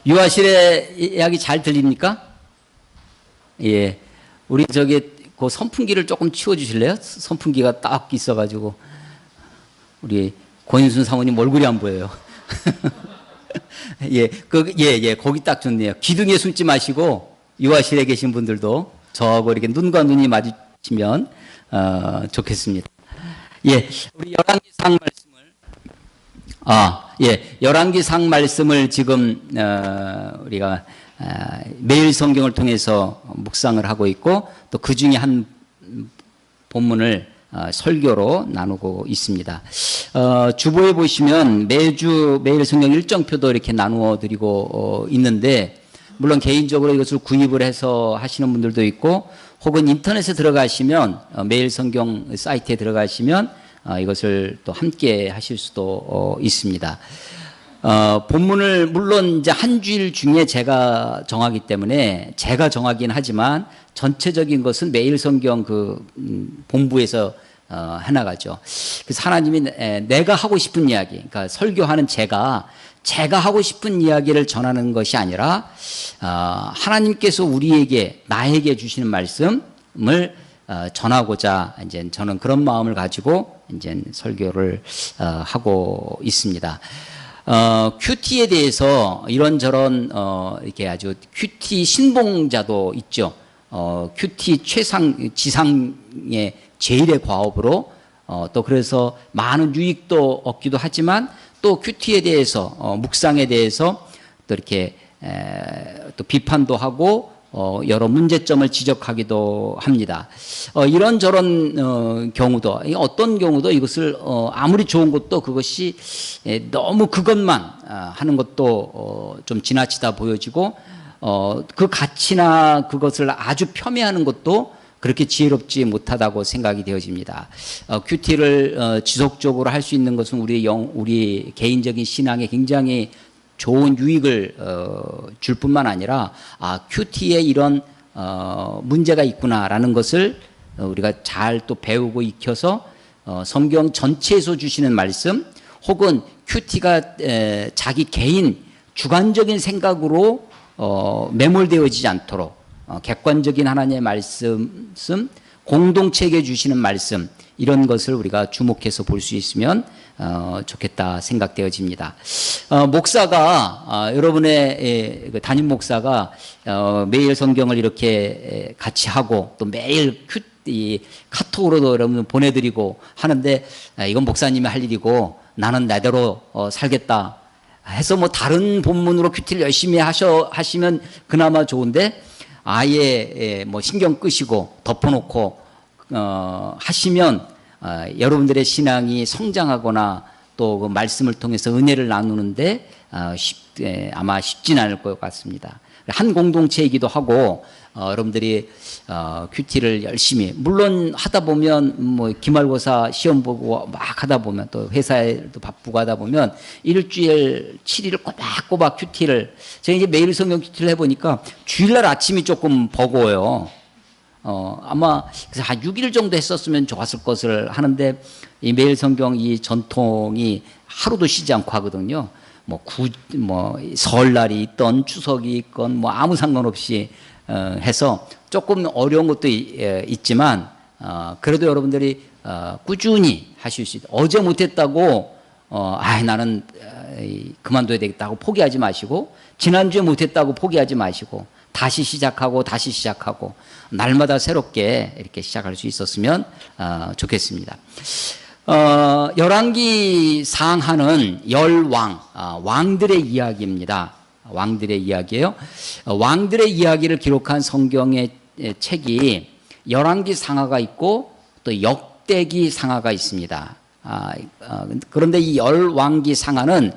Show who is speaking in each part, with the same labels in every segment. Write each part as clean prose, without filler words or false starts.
Speaker 1: 유아실의 이야기 잘 들립니까? 예. 우리 그 선풍기를 조금 치워주실래요? 선풍기가 딱 있어가지고. 우리 권인순 사모님 얼굴이 안 보여요. 예. 거기 딱 좋네요. 기둥에 숨지 마시고, 유아실에 계신 분들도 저하고 이렇게 눈과 눈이 마주치면, 좋겠습니다. 예. 우리 열왕기상 말씀을, 열왕기상 말씀을 지금 우리가 매일 성경을 통해서 묵상을 하고 있고 또 그 중에 한 본문을 설교로 나누고 있습니다. 주보에 보시면 매일 성경 일정표도 이렇게 나누어 드리고 있는데 물론 개인적으로 이것을 구입을 해서 하시는 분들도 있고 혹은 인터넷에 들어가시면 매일 성경 사이트에 들어가시면 이것을 또 함께 하실 수도 있습니다. 본문을 물론 이제 한 주일 중에 제가 정하기 때문에 제가 정하긴 하지만 전체적인 것은 매일 성경 본부에서 해나가죠. 그래서 하나님이 내가 하고 싶은 이야기, 그러니까 설교하는 제가 하고 싶은 이야기를 전하는 것이 아니라 하나님께서 나에게 주시는 말씀을 전하고자 이제 저는 그런 마음을 가지고 이제 설교를 하고 있습니다. 큐티에 대해서 이런저런 이렇게 아주 큐티 신봉자도 있죠. 큐티 지상의 제일의 과업으로 또 그래서 많은 유익도 얻기도 하지만 또 큐티에 대해서 묵상에 대해서 또 이렇게 또 비판도 하고 여러 문제점을 지적하기도 합니다. 이런저런 경우도 어떤 경우도 이것을 아무리 좋은 것도 그것이 너무 그것만 하는 것도 좀 지나치다 보여지고 그 가치나 그것을 아주 폄훼하는 것도 그렇게 지혜롭지 못하다고 생각이 되어집니다. 큐티를 지속적으로 할 수 있는 것은 우리 개인적인 신앙에 굉장히 좋은 유익을 줄 뿐만 아니라 큐티에 이런 문제가 있구나라는 것을 우리가 잘 또 배우고 익혀서 성경 전체에서 주시는 말씀 혹은 큐티가 자기 개인 주관적인 생각으로 매몰되어지지 않도록 객관적인 하나님의 말씀, 공동체에게 주시는 말씀 이런 것을 우리가 주목해서 볼 수 있으면 좋겠다 생각되어집니다. 목사가 여러분의 담임 목사가 매일 성경을 이렇게 같이 하고 또 매일 카톡으로도 여러분 보내드리고 하는데 이건 목사님이 할 일이고 나는 나대로 살겠다 해서 뭐 다른 본문으로 큐티를 열심히 하시면 그나마 좋은데 아예 뭐 신경 끄시고 덮어놓고 하시면 여러분들의 신앙이 성장하거나 또 그 말씀을 통해서 은혜를 나누는데 아마 쉽진 않을 것 같습니다. 한 공동체이기도 하고 여러분들이 큐티를 열심히 물론 하다 보면 뭐 기말고사 시험 보고 막 하다 보면 또 회사에도 바쁘고 하다 보면 일주일 7일을 꼬박꼬박 큐티를 제가 이제 매일 성경 큐티를 해보니까 주일날 아침이 조금 버거워요. 아마 그래서 한 6일 정도 했었으면 좋았을 것을 하는데 이 매일 성경 이 전통이 하루도 쉬지 않고 하거든요. 뭐 설날이 있던 추석이 있건 뭐 아무 상관없이 해서 조금 어려운 것도 있지만 그래도 여러분들이 꾸준히 하실 수 있다. 어제 못했다고 나는 그만둬야 되겠다고 포기하지 마시고 지난주에 못했다고 포기하지 마시고 다시 시작하고 날마다 새롭게 이렇게 시작할 수 있었으면 좋겠습니다. 열왕기 상하는 왕들의 이야기입니다. 왕들의 이야기예요. 왕들의 이야기를 기록한 성경의 책이 열왕기 상하가 있고 또 역대기 상하가 있습니다. 그런데 이 열왕기 상하는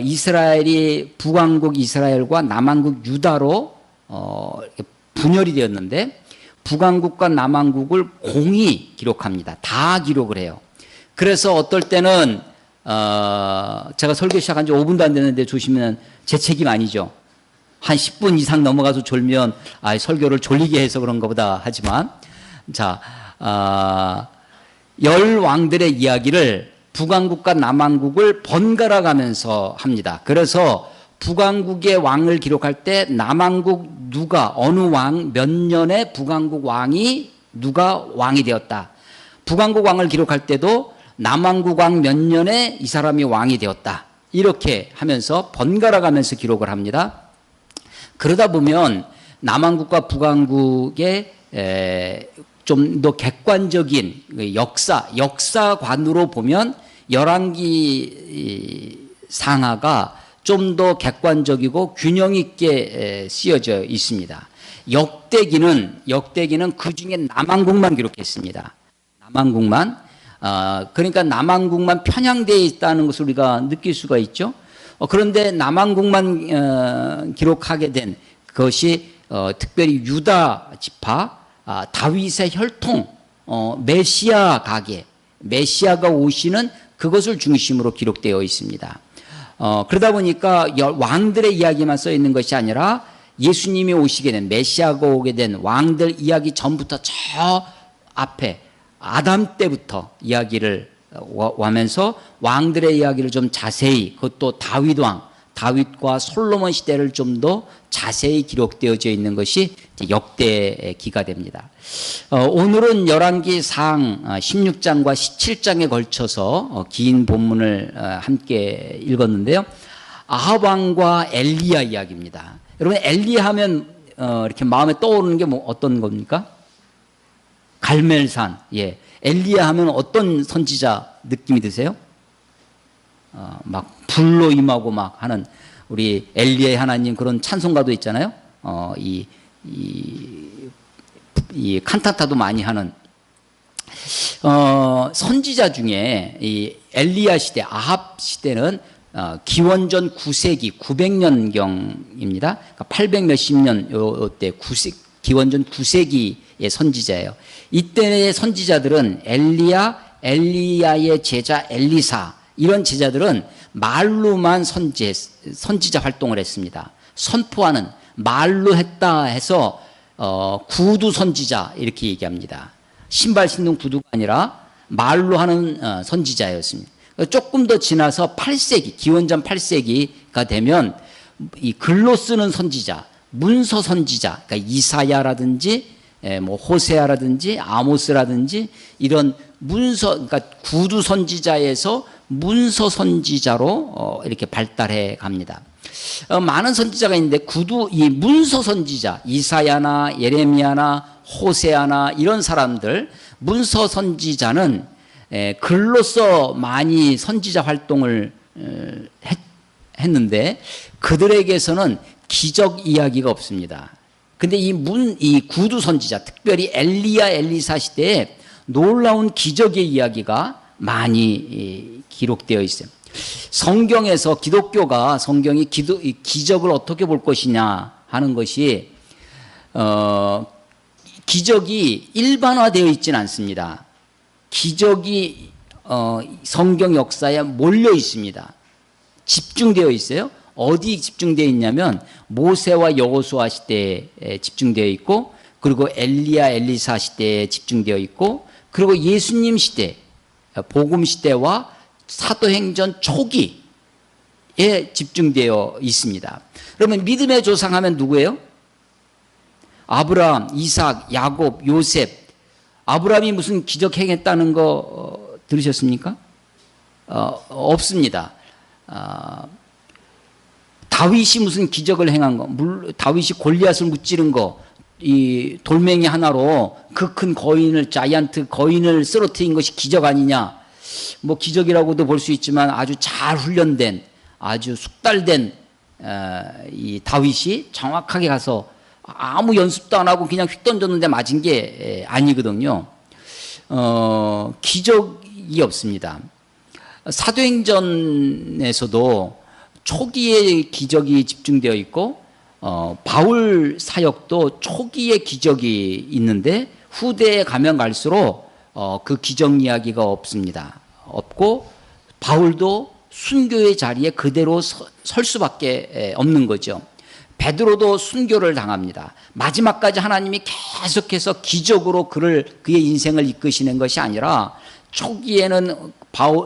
Speaker 1: 이스라엘이 북왕국 이스라엘과 남왕국 유다로 분열이 되었는데 북왕국과 남왕국을 공히 기록합니다. 다 기록을 해요. 그래서 어떨 때는 제가 설교 시작한 지 5분도 안 됐는데 조심하면 제 책임 아니죠. 한 10분 이상 넘어가서 졸면 설교를 졸리게 해서 그런가 보다 하지만 열 왕들의 이야기를 북왕국과 남왕국을 번갈아 가면서 합니다. 그래서 북왕국의 왕을 기록할 때 남왕국 누가 어느 왕 몇 년에 북왕국 왕이 누가 왕이 되었다. 북왕국 왕을 기록할 때도 남왕국 왕 몇 년에 이 사람이 왕이 되었다. 이렇게 하면서 번갈아 가면서 기록을 합니다. 그러다 보면 남왕국과 북왕국의 좀 더 객관적인 역사관으로 보면 열왕기 상하가 좀 더 객관적이고 균형 있게 쓰여져 있습니다. 역대기는 그 중에 남왕국만 기록했습니다. 남왕국만. 그러니까 남왕국만 편향되어 있다는 것을 우리가 느낄 수가 있죠. 그런데 남왕국만 기록하게 된 것이 특별히 유다 지파, 다윗의 혈통, 메시아 가계, 메시아가 오시는 그것을 중심으로 기록되어 있습니다. 그러다 보니까 왕들의 이야기만 써 있는 것이 아니라 예수님이 오시게 된, 메시아가 오게 된 왕들 이야기 전부터 저 앞에 아담 때부터 이야기를 하면서 왕들의 이야기를 좀 자세히, 그것도 다윗과 솔로몬 시대를 좀 더 자세히 기록되어져 있는 것이 역대기가 됩니다. 오늘은 열왕기상 16장과 17장에 걸쳐서 긴 본문을 함께 읽었는데요. 아합 왕과 엘리야 이야기입니다. 여러분, 엘리야 하면 이렇게 마음에 떠오르는 게 뭐 어떤 겁니까? 갈멜산. 예. 엘리야 하면 어떤 선지자 느낌이 드세요? 막 불로 임하고 막 하는 우리 엘리야의 하나님 그런 찬송가도 있잖아요. 이 칸타타도 많이 하는 선지자 중에 이 엘리야 시대, 아합 시대는 기원전 9세기 900년경입니다. 그러니까 800 몇십 년 요때 기원전 9세기의 선지자예요. 이때의 선지자들은 엘리야의 제자 엘리사, 이런 제자들은 말로만 선지자 활동을 했습니다. 선포하는, 말로 했다 해서 구두 선지자 이렇게 얘기합니다. 신발 신는 구두가 아니라 말로 하는 선지자였습니다. 조금 더 지나서 8세기, 기원전 8세기가 되면 이 글로 쓰는 선지자, 문서 선지자, 그러니까 이사야라든지 뭐 호세아라든지 아모스라든지 이런 문서, 그러니까 구두 선지자에서 문서 선지자로 이렇게 발달해 갑니다. 많은 선지자가 있는데 이 문서 선지자, 이사야나 예레미야나 호세아나 이런 사람들, 문서 선지자는 글로써 많이 선지자 활동을 했는데 그들에게서는 기적 이야기가 없습니다. 근데 이 구두 선지자, 특별히 엘리야, 엘리사 시대에 놀라운 기적의 이야기가 많이 기록되어 있어요. 성경에서 기독교가 성경이 기적을 어떻게 볼 것이냐 하는 것이 기적이 일반화되어 있지는 않습니다. 기적이 성경 역사에 몰려 있습니다. 집중되어 있어요. 어디 집중되어 있냐면 모세와 여호수아 시대에 집중되어 있고, 그리고 엘리야 엘리사 시대에 집중되어 있고, 그리고 예수님 시대, 복음 시대와 사도행전 초기에 집중되어 있습니다. 그러면 믿음의 조상하면 누구예요? 아브라함, 이삭, 야곱, 요셉. 아브라함이 무슨 기적 행했다는 거 들으셨습니까? 없습니다. 다윗이 무슨 기적을 행한 거, 다윗이 골리앗을 무찌른 거, 이 돌멩이 하나로 그 큰 자이언트 거인을 쓰러뜨린 것이 기적 아니냐? 뭐 기적이라고도 볼 수 있지만 아주 잘 훈련된, 아주 숙달된 이 다윗이 정확하게 가서 아무 연습도 안 하고 그냥 휙 던졌는데 맞은 게 아니거든요. 기적이 없습니다. 사도행전에서도 초기에 기적이 집중되어 있고, 바울 사역도 초기에 기적이 있는데 후대에 가면 갈수록 그 기적 이야기가 없습니다. 없고, 바울도 순교의 자리에 그대로 설 수밖에 없는 거죠. 베드로도 순교를 당합니다. 마지막까지 하나님이 계속해서 기적으로 그의 인생을 이끄시는 것이 아니라 초기에는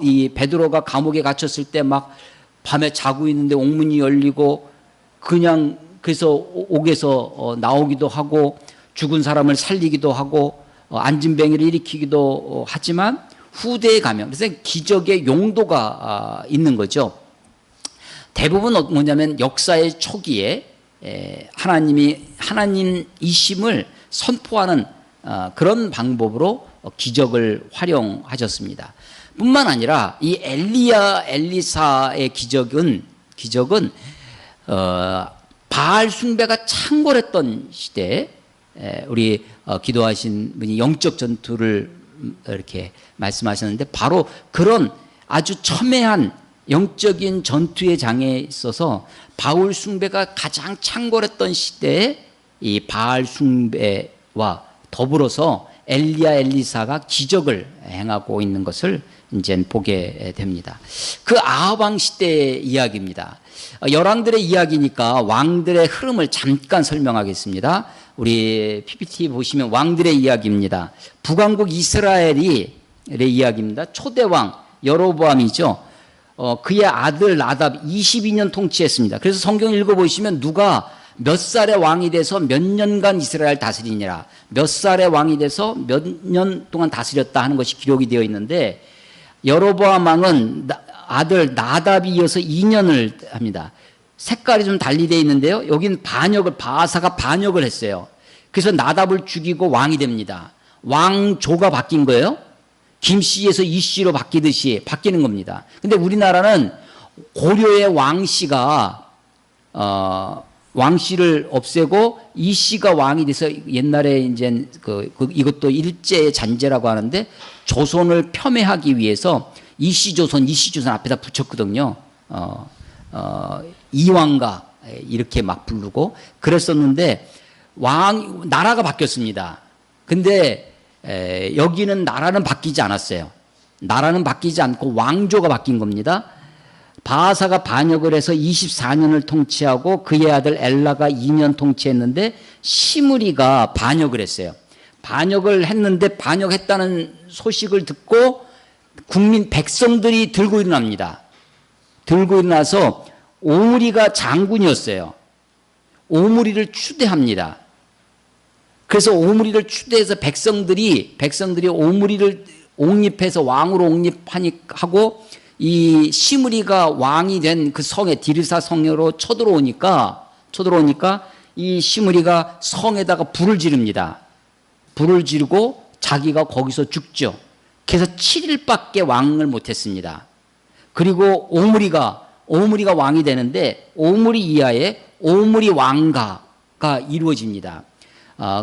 Speaker 1: 이 베드로가 감옥에 갇혔을 때 막 밤에 자고 있는데 옥문이 열리고 그냥 그래서 옥에서 나오기도 하고 죽은 사람을 살리기도 하고 안진뱅이를 일으키기도 하지만 후대에 가면 그래서 기적의 용도가 있는 거죠. 대부분 뭐냐면 역사의 초기에 하나님이 하나님이심을 선포하는 그런 방법으로 기적을 활용하셨습니다. 뿐만 아니라 이 엘리야 엘리사의 기적은 바알 숭배가 창궐했던 시대에 우리 기도하신 분이 영적 전투를 이렇게 말씀하셨는데 바로 그런 아주 첨예한 영적인 전투의 장에 있어서 바울 숭배가 가장 창궐했던 시대에 이 바알 숭배와 더불어서 엘리야 엘리사가 기적을 행하고 있는 것을 이제 보게 됩니다. 그 아합 왕 시대의 이야기입니다. 열왕들의 이야기니까 왕들의 흐름을 잠깐 설명하겠습니다. 우리 PPT 보시면 왕들의 이야기입니다. 북왕국 이스라엘의 이야기입니다. 초대왕 여로보암이죠. 그의 아들 나답 22년 통치했습니다. 그래서 성경 읽어보시면 누가 몇 살의 왕이 돼서 몇 년간 이스라엘 다스리니라, 몇 살의 왕이 돼서 몇 년 동안 다스렸다 하는 것이 기록이 되어 있는데 여로보암 왕은 아들 나답이 이어서 2년을 합니다. 색깔이 좀 달리 되어 있는데요. 여긴 바하사가 반역을 했어요. 그래서 나답을 죽이고 왕이 됩니다. 왕조가 바뀐 거예요. 김씨에서 이씨로 바뀌듯이 바뀌는 겁니다. 근데 우리나라는 고려의 왕씨가 왕씨를 없애고 이씨가 왕이 돼서 옛날에 이제 이것도 일제의 잔재라고 하는데 조선을 폄훼하기 위해서 이씨조선 앞에다 붙였거든요. 이왕가 이렇게 막 부르고 그랬었는데 나라가 바뀌었습니다. 근데 여기는 나라는 바뀌지 않았어요. 나라는 바뀌지 않고 왕조가 바뀐 겁니다. 바하사가 반역을 해서 24년을 통치하고 그의 아들 엘라가 2년 통치했는데 시므리가 반역을 했어요. 반역을 했는데 반역했다는 소식을 듣고 백성들이 들고 일어납니다. 들고 일어나서 오므리가 장군이었어요. 오므리를 추대합니다. 그래서 오므리를 추대해서 백성들이 오므리를 옹립해서 왕으로 옹립하고 이 시므리가 왕이 된 그 성에 디르사 성으로 쳐들어오니까 이 시므리가 성에다가 불을 지릅니다. 불을 지르고 자기가 거기서 죽죠. 그래서 7일밖에 왕을 못했습니다. 그리고 오므리가 왕이 되는데 오므리 이하에 오므리 왕가가 이루어집니다.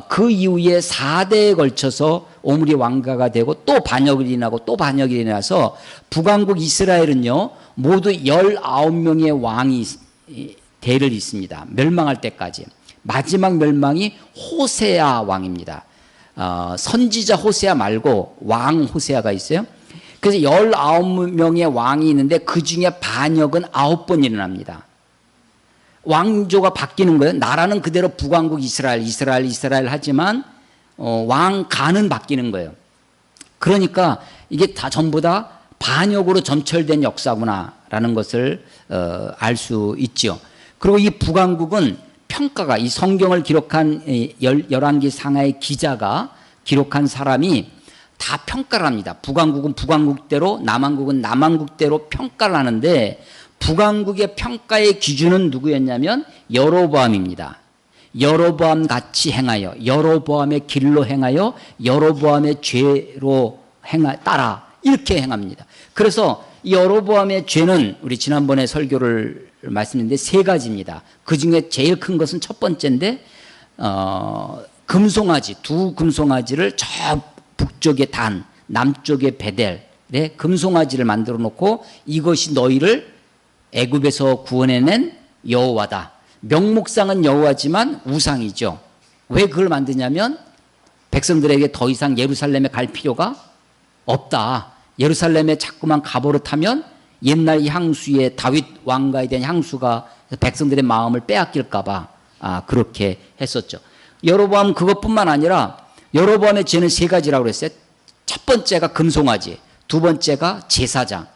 Speaker 1: 그 이후에 4대에 걸쳐서 오므리 왕가가 되고 또 반역이 일어나서 북왕국 이스라엘은요 모두 19명의 왕이 대를 잇습니다. 멸망할 때까지. 마지막 멸망이 호세아 왕입니다. 선지자 호세아 말고 왕 호세아가 있어요. 그래서 19명의 왕이 있는데 그 중에 반역은 9번 일어납니다. 왕조가 바뀌는 거예요. 나라는 그대로 북왕국 이스라엘 하지만 왕가는 바뀌는 거예요. 그러니까 이게 다 전부 다 반역으로 점철된 역사구나라는 것을 알 수 있죠. 그리고 이 북왕국은 평가가 이 성경을 기록한 열왕기 상하의 기자가 기록한 사람이 다 평가를 합니다. 북왕국은 북왕국대로 남왕국은 남왕국대로 평가를 하는데 북왕국의 평가의 기준은 누구였냐면 여로보암입니다. 여로보암 같이 행하여 여로보암의 길로 행하여 여로보암의 죄로 따라 이렇게 행합니다. 그래서 여로보암의 죄는 우리 지난번에 설교를 말씀드렸는데 3가지입니다. 그 중에 제일 큰 것은 첫 번째인데 금송아지, 2 금송아지를 저 북쪽의 단, 남쪽의 베델에 금송아지를 만들어 놓고 이것이 너희를 애굽에서 구원해낸 여호와다. 명목상은 여호와지만 우상이죠. 왜 그걸 만드냐면 백성들에게 더 이상 예루살렘에 갈 필요가 없다. 예루살렘에 자꾸만 가버릇하면 옛날 향수의 다윗 왕가에 대한 향수가 백성들의 마음을 빼앗길까 봐 그렇게 했었죠. 여로보암 그것뿐만 아니라 여로보암의 죄는 3가지라고 그랬어요. 첫 번째가 금송아지, 두 번째가 제사장.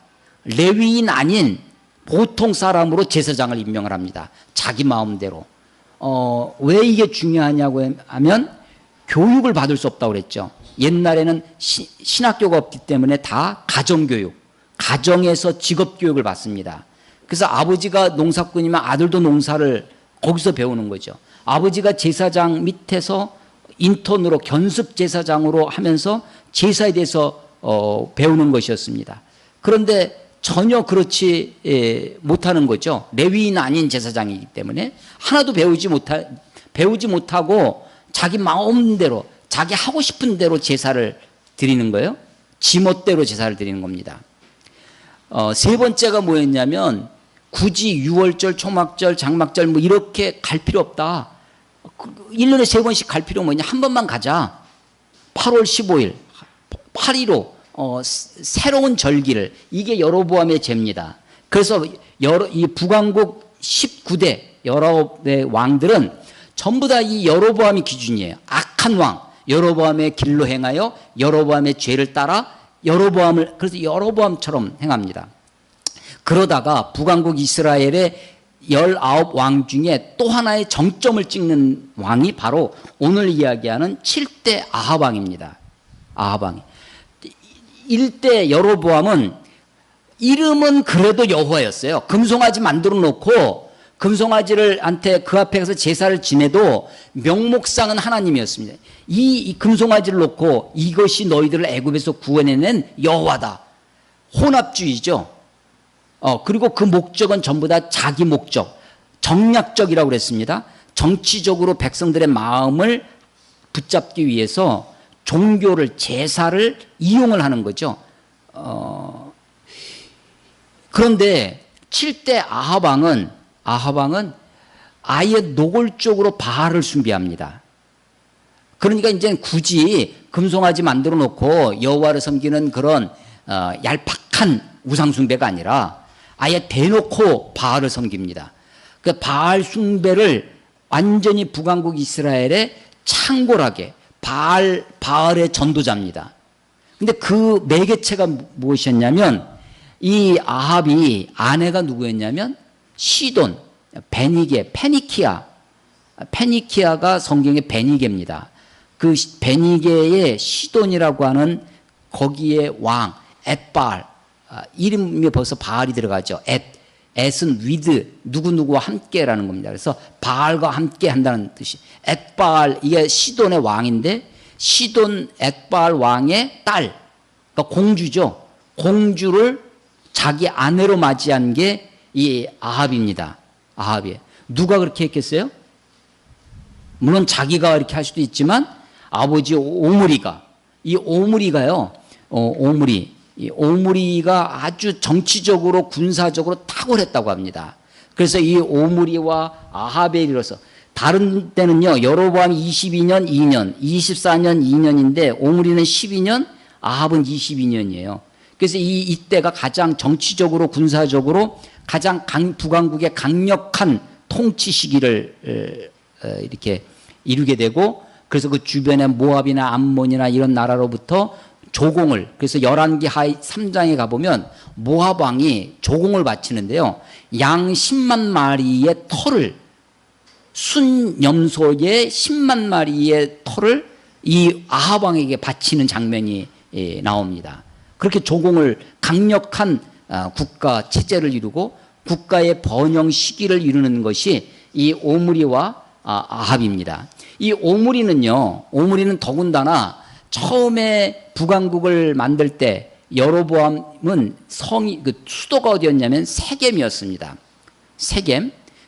Speaker 1: 레위인 아닌 보통 사람으로 제사장을 임명을 합니다. 자기 마음대로. 왜 이게 중요하냐고 하면 교육을 받을 수 없다고 그랬죠. 옛날에는 신학교가 없기 때문에 다 가정교육, 가정에서 직업교육을 받습니다. 그래서 아버지가 농사꾼이면 아들도 농사를 거기서 배우는 거죠. 아버지가 제사장 밑에서 인턴으로 견습 제사장으로 하면서 제사에 대해서 배우는 것이었습니다. 그런데 전혀 그렇지 못하는 거죠. 레위인 아닌 제사장이기 때문에 하나도 배우지 못하고 자기 마음대로 자기 하고 싶은 대로 제사를 드리는 거예요. 지멋대로 제사를 드리는 겁니다. 세 번째가 뭐였냐면 굳이 유월절, 초막절, 장막절 뭐 이렇게 갈 필요 없다. 1년에 3번씩 갈 필요 뭐냐. 한 번만 가자. 8월 15일, 8.15 새로운 절기를, 이게 여로보암의 죄입니다. 그래서 이 북왕국 19대 19의 왕들은 전부 다 이 여로보암이 기준이에요. 악한 왕, 여로보암의 길로 행하여 여로보암의 죄를 따라 여로보암을, 그래서 여로보암처럼 행합니다. 그러다가 북왕국 이스라엘의 19왕 중에 또 하나의 정점을 찍는 왕이 바로 오늘 이야기하는 7대 아합 왕입니다. 아합 왕이. 1대 여로보암은 이름은 그래도 여호와였어요. 금송아지 만들어 놓고 금송아지를 한테 그 앞에 가서 제사를 지내도 명목상은 하나님이었습니다. 이 금송아지를 놓고 이것이 너희들을 애굽에서 구원해낸 여호와다. 혼합주의죠. 그리고 그 목적은 전부 다 자기 목적, 정략적이라고 그랬습니다. 정치적으로 백성들의 마음을 붙잡기 위해서 종교를, 제사를 이용을 하는 거죠. 그런데 7대 아합 왕은 아예 노골적으로 바알을 숭배합니다. 그러니까 이제 굳이 금송아지 만들어 놓고 여호와를 섬기는 그런 얄팍한 우상 숭배가 아니라 아예 대놓고 바알을 섬깁니다. 그 바알 숭배를 완전히 북왕국 이스라엘에 창궐하게, 바알의 전도자입니다. 근데 그 매개체가 무엇이었냐면, 이 아합이 아내가 누구였냐면 시돈, 베니게, 페니키아가 성경의 베니게입니다. 그 베니게의 시돈이라고 하는 거기에 왕 엣바알, 이름이 벌써 바알이 들어가죠. 엣은 with, 누구누구와 함께라는 겁니다. 그래서 바알과 함께 한다는 뜻이. 엣바알, 이게 시돈의 왕인데, 시돈 엣바알 왕의 딸, 그러니까 공주죠. 공주를 자기 아내로 맞이한 게 이 아합입니다. 아합이. 누가 그렇게 했겠어요? 물론 자기가 이렇게 할 수도 있지만 아버지 오므리가, 이 오므리가요, 이 오므리가 아주 정치적으로 군사적으로 탁월했다고 합니다. 그래서 이 오므리와 아합에 이르러서, 다른 때는요 여로보암 22년 2년, 24년 2년인데 오므리는 12년, 아합은 22년이에요. 그래서 이때가 가장 정치적으로 군사적으로 가장 북왕국의 강력한 통치 시기를 이렇게 이루게 되고, 그래서 그 주변의 모압이나 암몬이나 이런 나라로부터 조공을, 그래서 11기 하이 3장에 가보면 모압 왕이 조공을 바치는데요, 양 10만 마리의 털을, 순염소의 10만 마리의 털을 이 아합 왕에게 바치는 장면이 나옵니다. 그렇게 조공을, 강력한 국가 체제를 이루고 국가의 번영 시기를 이루는 것이 이 오므리와 아합입니다. 이 오므리는 더군다나 처음에 북왕국을 만들 때 여로보암은 수도가 어디였냐면 세겜이었습니다.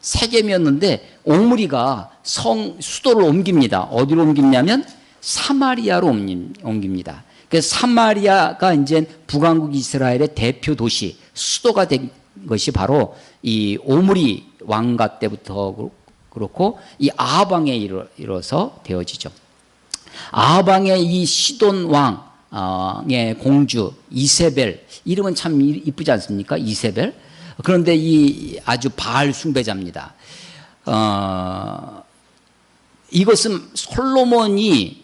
Speaker 1: 세겜이었는데 오므리가 수도를 옮깁니다. 어디로 옮기냐면 사마리아로 옮깁니다. 그래서 사마리아가 이제 북왕국 이스라엘의 대표 도시, 수도가 된 것이 바로 이 오므리 왕가 때부터 그렇고 이 아합 왕에 이뤄서 되어지죠. 아합 왕의 이 시돈 왕의 공주 이세벨, 이름은 참 이쁘지 않습니까? 이세벨. 그런데 이 아주 바알 숭배자입니다. 이것은 솔로몬이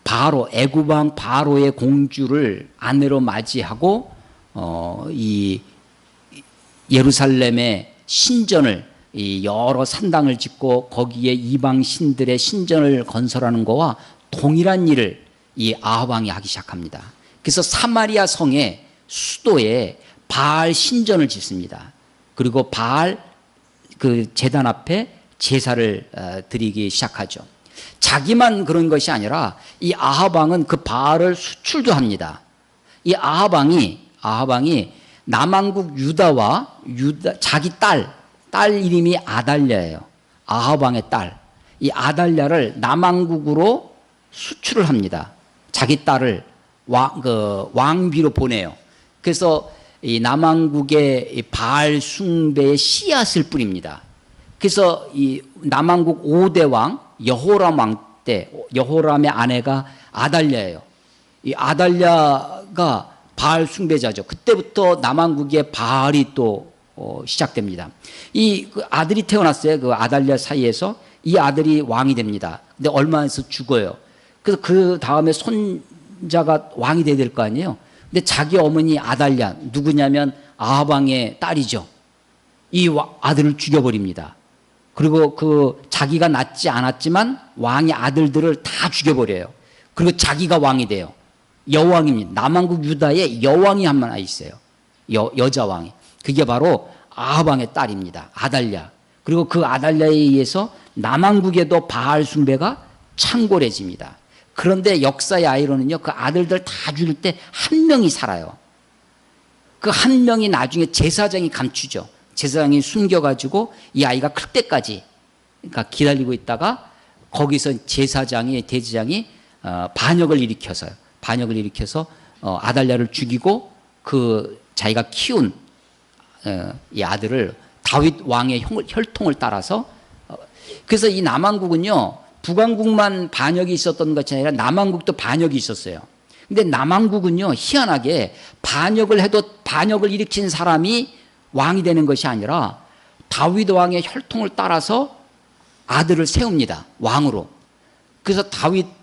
Speaker 1: 바로 애굽 왕 바로의 공주를 아내로 맞이하고 이 예루살렘의 신전을 이 여러 산당을 짓고 거기에 이방 신들의 신전을 건설하는 것과 동일한 일을 이 아합 왕이 하기 시작합니다. 그래서 사마리아 성의 수도에 바알 신전을 짓습니다. 그리고 바알 그 제단 앞에 제사를 드리기 시작하죠. 자기만 그런 것이 아니라 이 아합 왕은 그 바알을 수출도 합니다. 이 아합 왕이 남왕국 유다와 자기 딸 이름이 아달랴예요. 아합 왕의 딸. 이 아달랴를 남왕국으로 수출을 합니다. 자기 딸을 왕비로 보내요. 그래서 이 남왕국의 바알 숭배의 씨앗을 뿌립니다. 그래서 이 남왕국 5대 왕 여호람 왕 때 여호람의 아내가 아달랴예요. 이 아달랴가 바알 숭배자죠. 그때부터 남왕국의 바알이 또 시작됩니다. 그 아들이 태어났어요. 그 아달랴 사이에서 이 아들이 왕이 됩니다. 근데 얼마 안에서 죽어요. 그래서 그 다음에 손자가 왕이 돼야 될 거 아니에요. 근데 자기 어머니 아달랴 누구냐면 아합 왕의 딸이죠. 이 아들을 죽여버립니다. 그리고 그 자기가 낳지 않았지만 왕의 아들들을 다 죽여버려요. 그리고 자기가 왕이 돼요. 여왕입니다. 남왕국 유다에 여왕이 한 명 있어요. 여자 왕이. 그게 바로 아합 왕의 딸입니다. 아달랴. 그리고 그 아달랴에 의해서 남왕국에도 바알 숭배가 창궐해집니다. 그런데 역사의 아이러니는요, 그 아들들 다 죽일 때 한 명이 살아요. 그 한 명이 나중에 제사장이 감추죠. 제사장이 숨겨가지고 이 아이가 클 때까지 그러니까 기다리고 있다가 거기서 대제장이 반역을 일으켜서 아달랴를 죽이고 그 자기가 키운 이 아들을 다윗 왕의 혈통을 따라서 그래서 이 남왕국은요 북왕국만 반역이 있었던 것이 아니라 남왕국도 반역이 있었어요. 근데 남왕국은요 희한하게 반역을 해도 반역을 일으킨 사람이 왕이 되는 것이 아니라 다윗 왕의 혈통을 따라서 아들을 세웁니다. 왕으로. 그래서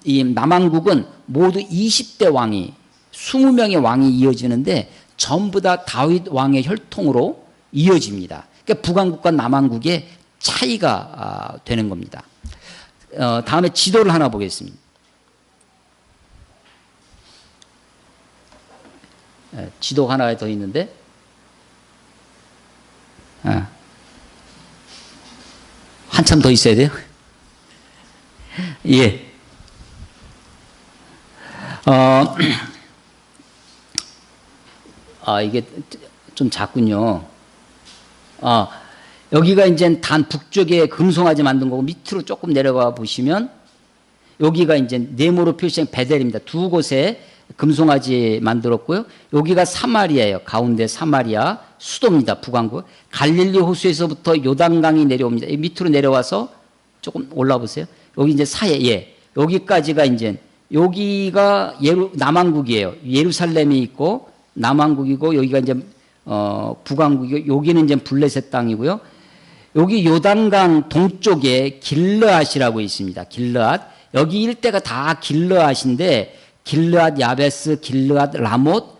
Speaker 1: 이 남왕국은 모두 20대 왕이 20명의 왕이 이어지는데 전부 다 다윗 왕의 혈통으로 이어집니다. 그러니까 북왕국과 남왕국의 차이가 되는 겁니다. 다음에 지도를 하나 보겠습니다. 지도 하나 더 있는데 한참 더 있어야 돼요? 예. 이게 좀 작군요. 여기가 이제 단 북쪽에 금송아지 만든 거고 밑으로 조금 내려가 보시면 여기가 이제 네모로 표시된 베델입니다. 두 곳에 금송아지 만들었고요. 여기가 사마리아예요. 가운데 사마리아 수도입니다. 북왕국. 갈릴리 호수에서부터 요단강이 내려옵니다. 밑으로 내려와서 조금 올라 보세요. 여기 이제 여기까지가 이제 여기가 남왕국이에요. 예루살렘이 있고 남왕국이고 여기가 이제 북왕국이고 여기는 이제 블레셋 땅이고요. 여기 요단강 동쪽에 길르앗이라고 있습니다. 길르앗. 여기 일대가 다 길르앗인데 길르앗 야베스, 길르앗 라못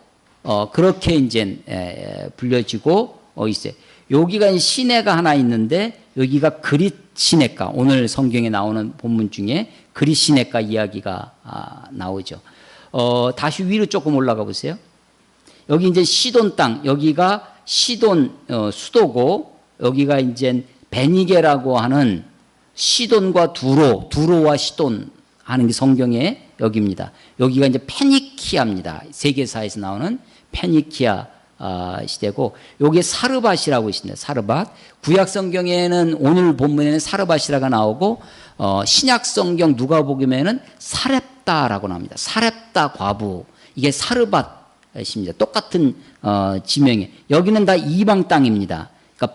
Speaker 1: 그렇게 이제 불려지고 있어요. 여기가 시내가 하나 있는데 여기가 그릿 시내가 오늘 성경에 나오는 본문 중에 그릿 시내가 이야기가 나오죠. 다시 위로 조금 올라가 보세요. 여기 이제 시돈 땅 여기가 시돈 수도고 여기가 이제 베니게라고 하는 시돈과 두로와 시돈 하는 게 성경에 여기입니다. 여기가 이제 페니키아입니다. 세계사에서 나오는 페니키아 시대고 여기에 사르밧이라고 있습니다. 사르밧. 구약 성경에는 오늘 본문에는 사르밧이라고 나오고 신약 성경 누가복음에는 사렙다라고 나옵니다. 사렙다 과부. 이게 사르밧입니다. 똑같은 지명이에요. 여기는 다 이방 땅입니다. 그러니까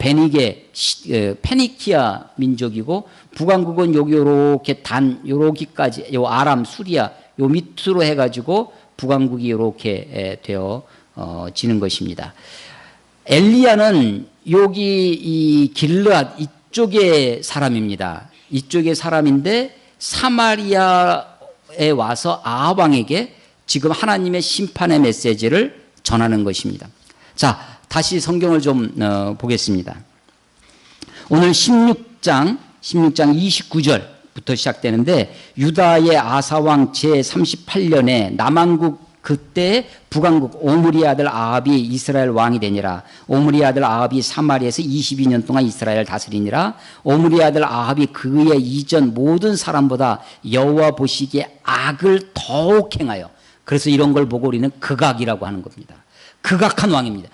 Speaker 1: 페니키아 민족이고 북왕국은 여기 요렇게 요렇게까지 요 아람 수리아 요 밑으로 해가지고 북왕국이 요렇게 되어지는 것입니다. 엘리야는 여기 이 길르앗 이쪽의 사람입니다. 이쪽의 사람인데 사마리아에 와서 아합 왕에게 지금 하나님의 심판의 메시지를 전하는 것입니다. 자, 다시 성경을 좀 보겠습니다. 오늘 16장 29절부터 시작되는데, 유다의 아사왕 제38년에 남왕국 그때 북왕국 오므리 아들 아합이 이스라엘 왕이 되니라. 오므리 아들 아합이 사마리아에서 22년 동안 이스라엘을 다스리니라. 오므리 아들 아합이 그의 이전 모든 사람보다 여호와 보시기에 악을 더욱 행하여, 그래서 이런 걸 보고 우리는 극악이라고 하는 겁니다. 극악한 왕입니다.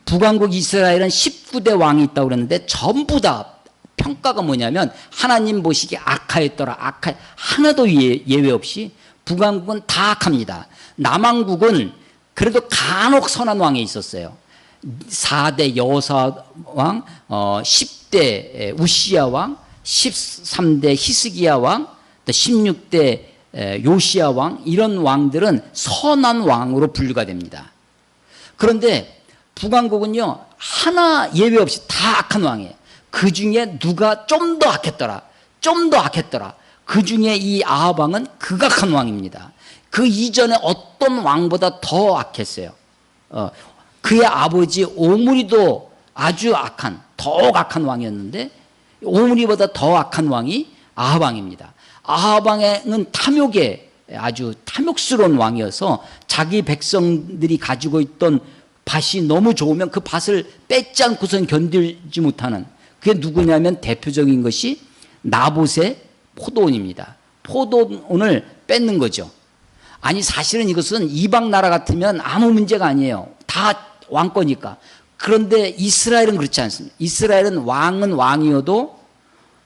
Speaker 1: 북왕국 이스라엘은 19대 왕이 있다고 그랬는데 전부 다 평가가 뭐냐면 하나님 보시기에 악하였더라. 하나도 예외 없이 북왕국은 다 악합니다. 남왕국은 그래도 간혹 선한 왕이 있었어요. 4대 여호사왕, 10대 우시야 왕, 13대 히스기야 왕, 또 16대 요시야 왕, 이런 왕들은 선한 왕으로 분류가 됩니다. 그런데 북왕국은요, 하나 예외 없이 다 악한 왕이에요. 그 중에 누가 좀 더 악했더라. 그 중에 이 아합 왕은 극악한 왕입니다. 그 이전에 어떤 왕보다 더 악했어요. 그의 아버지 오므리도 아주 더욱 악한 왕이었는데, 오므리보다 더 악한 왕이 아합 왕입니다. 아합 왕은 아주 탐욕스러운 왕이어서 자기 백성들이 가지고 있던 밭이 너무 좋으면 그 밭을 뺏지 않고선 견디지 못하는, 그게 누구냐면 대표적인 것이 나봇의 포도원입니다. 포도원을 뺏는 거죠. 아니, 사실은 이것은 이방 나라 같으면 아무 문제가 아니에요. 다 왕거니까. 그런데 이스라엘은 그렇지 않습니다. 이스라엘은 왕은 왕이어도,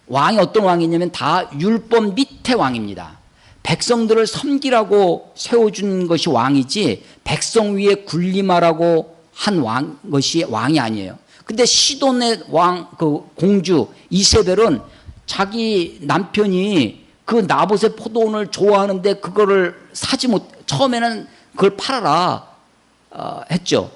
Speaker 1: 왕이 어떤 왕이냐면 다 율법 밑에 왕입니다. 백성들을 섬기라고 세워준 것이 왕이지 백성 위에 군림하라고 한 것이 왕이 아니에요. 근데 시돈의 공주 이세벨은 자기 남편이 그 나봇의 포도원을 좋아하는데 그거를 처음에는 그걸 팔아라 했죠.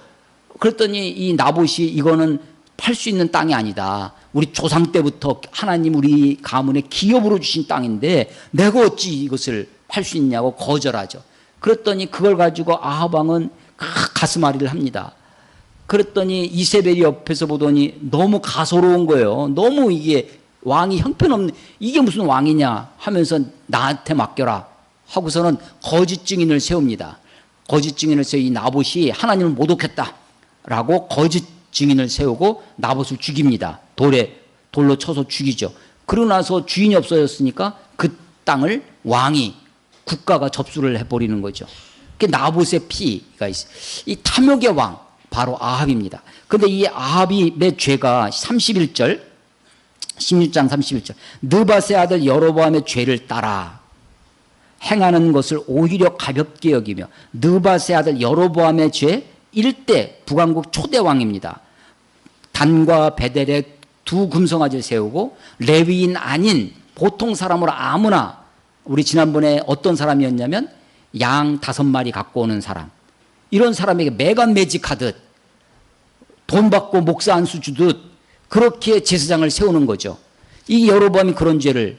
Speaker 1: 그랬더니 이 나봇이 이거는 팔 수 있는 땅이 아니다. 우리 조상 때부터 하나님 우리 가문에 기업으로 주신 땅인데 내가 어찌 이것을 팔 수 있냐고 거절하죠. 그랬더니 그걸 가지고 아합 왕은 가슴앓이를 합니다. 그랬더니 이세벨이 옆에서 보더니 너무 가소로운 거예요. 너무 이게 왕이 형편없는, 이게 무슨 왕이냐 하면서 나한테 맡겨라 하고서는 거짓 증인을 세웁니다. 거짓 증인을 세워 이 나봇이 하나님을 모독했다라고 거짓 증인을 세우고 나봇을 죽입니다. 돌로 쳐서 죽이죠. 그러고 나서 주인이 없어졌으니까 그 땅을 국가가 접수를 해버리는 거죠. 그게 나봇의 피가 있어요. 이 탐욕의 왕, 바로 아합입니다. 그런데 이 아합의 죄가 16장 31절, 느밧의 아들 여로보암의 죄를 따라 행하는 것을 오히려 가볍게 여기며, 느밧의 아들 여로보암의 죄, 1대 북왕국 초대 왕입니다. 단과 베델에 두 금송아지를 세우고 레위인 아닌 보통 사람으로 아무나, 우리 지난번에 어떤 사람이었냐면 양 5마리 갖고 오는 사람, 이런 사람에게 매간매직하듯 돈 받고 목사 안수 주듯 그렇게 제사장을 세우는 거죠. 이 여로보암이 그런 죄를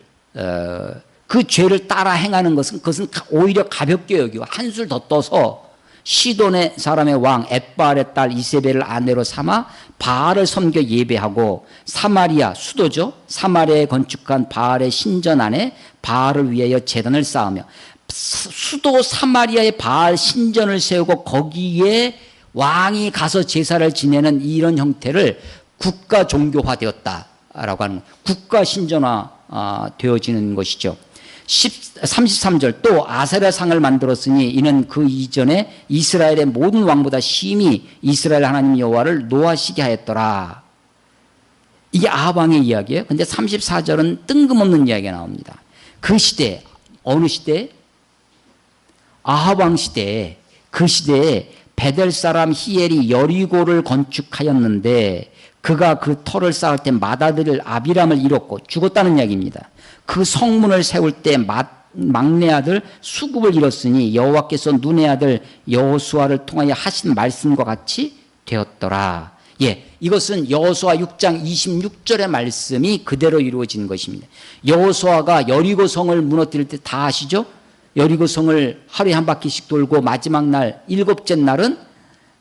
Speaker 1: 그 죄를 따라 행하는 것은 그것은 오히려 가볍게 여기고 한술 더 떠서 시돈의 사람의 왕 엣바알의 딸 이세벨을 아내로 삼아 바알을 섬겨 예배하고, 사마리아 수도죠. 사마리아에 건축한 바알의 신전 안에 바알을 위하여 제단을 쌓으며, 수도 사마리아에 바알 신전을 세우고 거기에 왕이 가서 제사를 지내는 이런 형태를 국가 종교화되었다라고 하는, 국가 신전화 되어지는 것이죠. 33절, 또 아세라 상을 만들었으니 이는 그 이전에 이스라엘의 모든 왕보다 심히 이스라엘 하나님 여호와를 노하시게 하였더라. 이게 아합 왕의 이야기예요. 근데 34절은 뜬금없는 이야기가 나옵니다. 그 시대, 어느 시대? 아합 왕 시대에, 그 시대에 베델 사람 히엘이 여리고를 건축하였는데 그가 그 터를 쌓을 때 맏아들 아비람을 잃었고 죽었다는 이야기입니다. 그 성문을 세울 때 막내 아들 수굽을 잃었으니 여호와께서 눈의 아들 여호수아를 통하여 하신 말씀과 같이 되었더라. 이것은 여호수아 6장 26절의 말씀이 그대로 이루어진 것입니다. 여호수아가 여리고 성을 무너뜨릴 때 다 아시죠? 여리고 성을 하루에 한 바퀴씩 돌고 마지막 날 일곱째 날은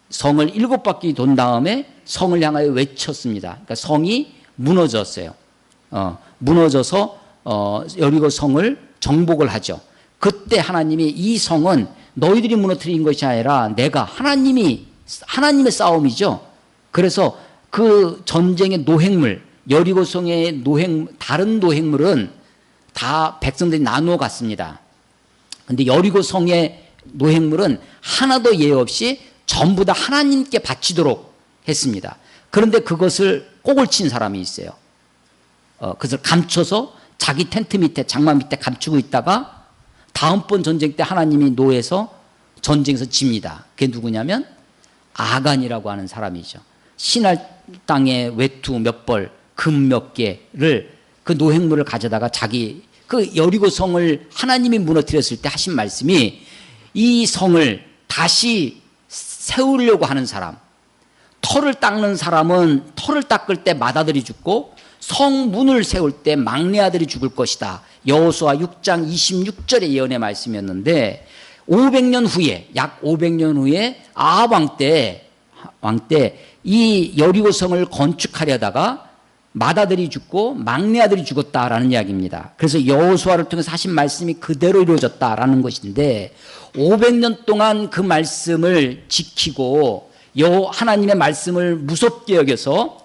Speaker 1: 성을 7바퀴 돈 다음에 성을 향하여 외쳤습니다. 그러니까 성이 무너졌어요. 무너져서 여리고 성을 정복을 하죠. 그때 하나님이 이 성은 너희들이 무너뜨린 것이 아니라 내가 하나님의 싸움이죠. 그래서 그 전쟁의 노획물, 여리고 성의 다른 노획물은 다 백성들이 나누어 갔습니다. 근데 여리고 성의 노획물은 하나도 예외 없이 전부 다 하나님께 바치도록 했습니다. 그런데 그것을 꼭을 친 사람이 있어요. 그것을 감춰서 자기 텐트 밑에, 장막 밑에 감추고 있다가 다음번 전쟁 때 하나님이 노해서 전쟁에서 집니다. 그게 누구냐면 아간이라고 하는 사람이죠. 신할 땅에 외투 몇 벌, 금 몇 개를 그 노획물을 가져다가 자기 그 여리고 성을 하나님이 무너뜨렸을 때 하신 말씀이 이 성을 다시 세우려고 하는 사람, 터를 닦는 사람은 터를 닦을 때 맏아들이 죽고 성문을 세울 때 막내 아들이 죽을 것이다. 여호수아 6장 26절의 예언의 말씀이었는데 500년 후에 약 500년 후에 아합 왕 때 이 여리고 성을 건축하려다가 맏아들이 죽고 막내 아들이 죽었다라는 이야기입니다. 그래서 여호수아를 통해서 하신 말씀이 그대로 이루어졌다라는 것인데 500년 동안 그 말씀을 지키고 하나님의 말씀을 무섭게 여겨서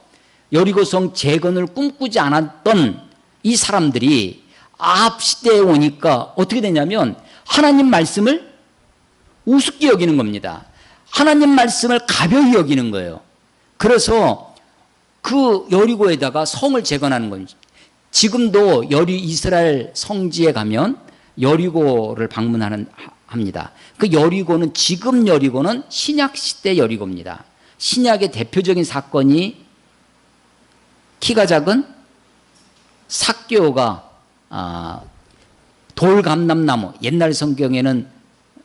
Speaker 1: 여리고성 재건을 꿈꾸지 않았던 이 사람들이 아합 시대에 오니까 어떻게 되냐면 하나님 말씀을 우습게 여기는 겁니다. 하나님 말씀을 가벼이 여기는 거예요. 그래서 그 여리고에다가 성을 재건하는 겁니다. 지금도 이스라엘 성지에 가면 여리고를 합니다. 그 여리고는 지금 여리고는 신약 시대 여리고입니다. 신약의 대표적인 사건이 키가 작은 삭개오가 돌감람나무, 옛날 성경에는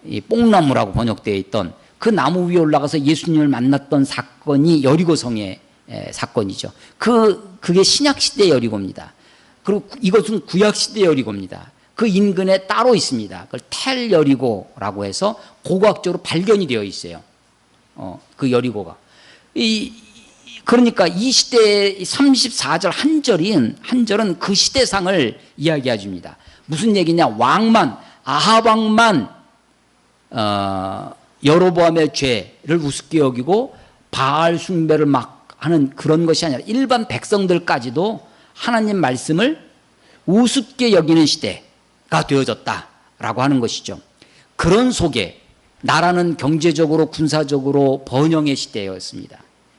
Speaker 1: 이 뽕나무라고 번역되어 있던 그 나무 위에 올라가서 예수님을 만났던 사건이 여리고성의 사건이죠. 그게 신약시대 여리고입니다. 그리고 이것은 구약시대 여리고입니다. 그 인근에 따로 있습니다. 그걸 텔 여리고라고 해서 고고학적으로 발견이 되어 있어요. 그 여리고가. 그러니까 이 시대의 34절 한 절은 그 시대상을 이야기해 줍니다. 무슨 얘기냐? 아합 왕만 여로보암의 죄를 우습게 여기고 바알 숭배를 막 하는 그런 것이 아니라 일반 백성들까지도 하나님 말씀을 우습게 여기는 시대가 되어졌다라고 하는 것이죠. 그런 속에 나라는 경제적으로 군사적으로 번영의 시대였습니다.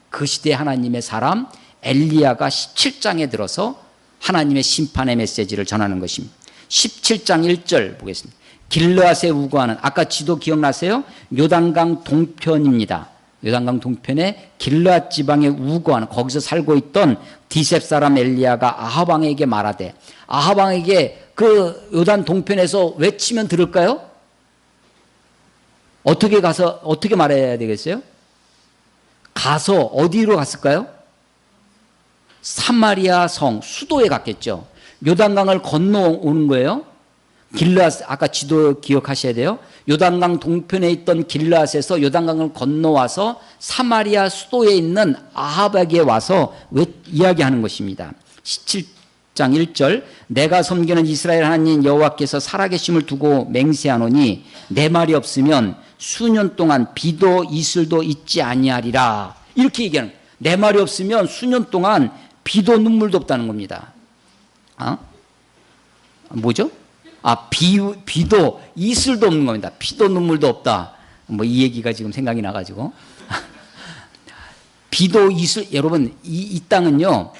Speaker 1: 그 시대에 하나님의 사람 엘리야가 17장에 들어서 하나님의 심판의 메시지를 전하는 것입니다. 17장 1절 보겠습니다. 길르앗에 우거하는, 아까 지도 기억나세요? 요단강 동편입니다. 요단강 동편에 길르앗 지방에 우거하는, 거기서 살고 있던 디셉 사람 엘리야가 아합 왕에게 말하되, 아합 왕에게 그 요단 동편에서 외치면 들을까요? 어떻게 말해야 되겠어요? 가서 어디로 갔을까요? 사마리아 성 수도에 갔겠죠. 요단강을 건너오는 거예요. 길르앗, 아까 지도 기억하셔야 돼요. 요단강 동편에 있던 길르앗에서 요단강을 건너와서 사마리아 수도에 있는 아합에게 와서 이야기하는 것입니다. 17장 1절, 내가 섬기는 이스라엘 하나님 여호와께서 살아계심을 두고 맹세하노니 내 말이 없으면 수년 동안 비도 이슬도 있지 아니하리라. 이렇게 얘기하는, 내 말이 없으면 수년 동안 비도 눈물도 없다는 겁니다. 뭐죠? 비도 이슬도 없는 겁니다. 피도 눈물도 없다. 뭐 이 얘기가 지금 생각이 나가지고. 비도 이슬, 여러분, 이 땅은요,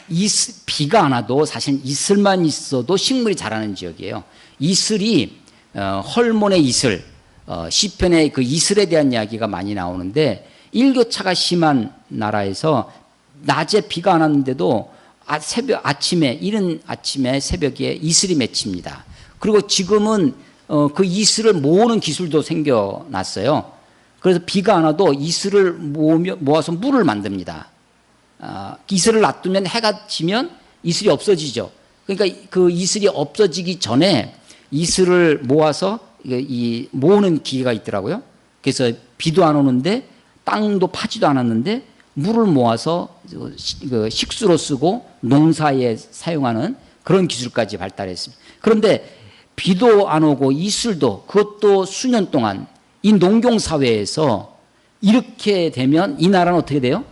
Speaker 1: 비가 안 와도 사실 이슬만 있어도 식물이 자라는 지역이에요. 이슬이, 헐몬의 이슬, 시편에 그 이슬에 대한 이야기가 많이 나오는데, 일교차가 심한 나라에서 낮에 비가 안 왔는데도 이른 아침에 새벽에 이슬이 맺힙니다. 그리고 지금은 그 이슬을 모으는 기술도 생겨났어요. 그래서 비가 안 와도 이슬을 모아서 물을 만듭니다. 이슬을 놔두면 해가 지면 이슬이 없어지죠. 그러니까 그 이슬이 없어지기 전에 이슬을 모아서 이 모으는 기계가 있더라고요. 그래서 비도 안 오는데 땅도 파지도 않았는데 물을 모아서 식수로 쓰고 농사에 사용하는 그런 기술까지 발달했습니다. 그런데 비도 안 오고 이슬도 그것도 수년 동안 이 농경사회에서 이렇게 되면 이 나라는 어떻게 돼요?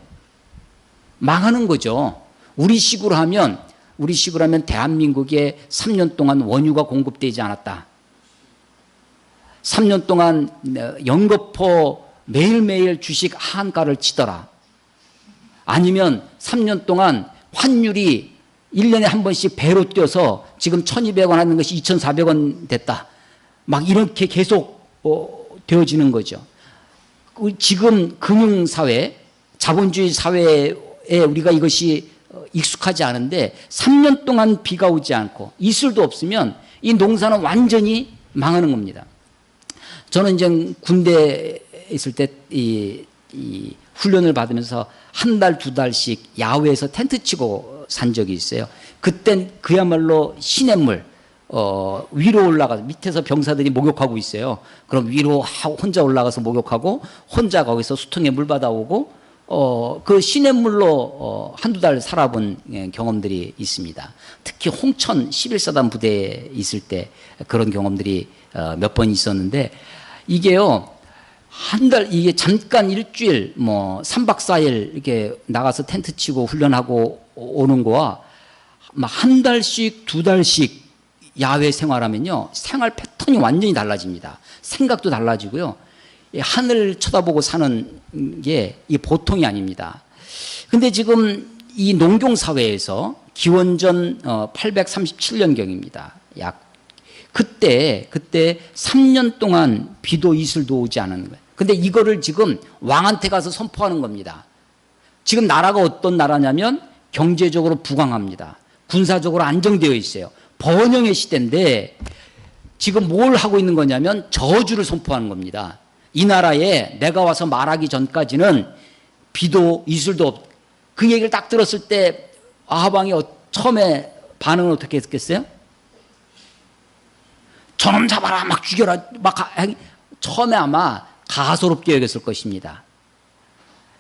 Speaker 1: 망하는 거죠. 우리식으로 하면 대한민국에 3년 동안 원유가 공급되지 않았다. 3년 동안 연거푸 매일매일 주식 한가를 치더라. 아니면 3년 동안 환율이 1년에 한 번씩 배로 뛰어서 지금 1,200원 하는 것이 2,400원 됐다. 막 이렇게 계속 되어지는 거죠. 지금 금융사회, 자본주의 사회에 우리가 이것이 익숙하지 않은데 3년 동안 비가 오지 않고 이슬도 없으면 이 농사는 완전히 망하는 겁니다. 저는 이제 군대에 있을 때 이 훈련을 받으면서 한 달, 두 달씩 야외에서 텐트 치고 산 적이 있어요. 그땐 그야말로 시냇물, 위로 올라가서 밑에서 병사들이 목욕하고 있어요. 그럼 위로 혼자 올라가서 목욕하고 혼자 거기서 수통에 물 받아오고 그 시냇물로 한두 달 살아본 경험들이 있습니다. 특히 홍천 11사단 부대에 있을 때 그런 경험들이 몇 번 있었는데 이게요, 한 달, 이게 잠깐 일주일, 3박 4일 이렇게 나가서 텐트 치고 훈련하고 오는 거와 한 달씩, 두 달씩 야외 생활하면요, 생활 패턴이 완전히 달라집니다. 생각도 달라지고요. 하늘 쳐다보고 사는 게 이게 보통이 아닙니다. 근데 지금 이 농경사회에서 기원전 837년경입니다. 그때 3년 동안 비도 이슬도 오지 않은 거예요. 근데 이거를 지금 왕한테 가서 선포하는 겁니다. 지금 나라가 어떤 나라냐면 경제적으로 부강합니다. 군사적으로 안정되어 있어요. 번영의 시대인데 지금 뭘 하고 있는 거냐면 저주를 선포하는 겁니다. 이 나라에 내가 와서 말하기 전까지는 비도 이슬도 없. 그 얘기를 딱 들었을 때 아하방이 처음에 반응은 어떻게 했겠어요? 저놈 잡아라, 막 죽여라, 처음에 아마 가소롭게 여겼을 것입니다.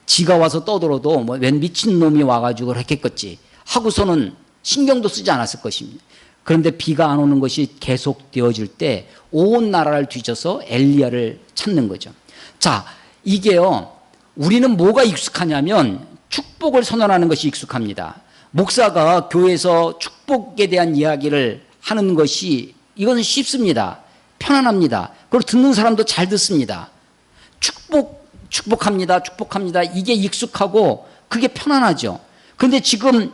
Speaker 1: 지가 와서 떠들어도 웬 미친놈이 와가지고 그랬겠지 하고서는 신경도 쓰지 않았을 것입니다. 그런데 비가 안 오는 것이 계속되어질 때 온 나라를 뒤져서 엘리야를 찾는 거죠. 자, 이게요, 우리는 뭐가 익숙하냐면 축복을 선언하는 것이 익숙합니다. 목사가 교회에서 축복에 대한 이야기를 하는 것이 이것은 쉽습니다. 편안합니다. 그리고 듣는 사람도 잘 듣습니다. 축복합니다. 이게 익숙하고 그게 편안하죠. 그런데 지금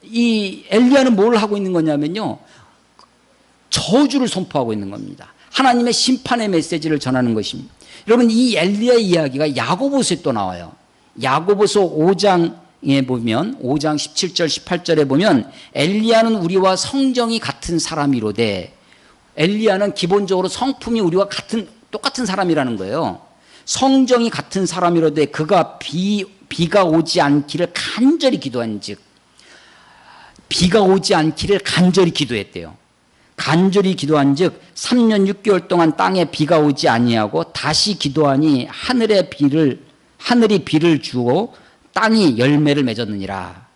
Speaker 1: 이 엘리야는 뭘 하고 있는 거냐면요, 저주를 선포하고 있는 겁니다. 하나님의 심판의 메시지를 전하는 것입니다. 여러분, 이 엘리야의 이야기가 야고보서에 또 나와요. 야고보서 5장에 보면 5장 17절 18절에 보면 엘리야는 우리와 성정이 같은 사람이로되, 엘리야는 기본적으로 성품이 우리와 똑같은 사람이라는 거예요. 성정이 같은 사람이로되 그가 비가 오지 않기를 간절히 기도한즉, 비가 오지 않기를 간절히 기도했대요. 간절히 기도한즉 3년 6개월 동안 땅에 비가 오지 아니하고 다시 기도하니 하늘이 비를 주고 땅이 열매를 맺었느니라.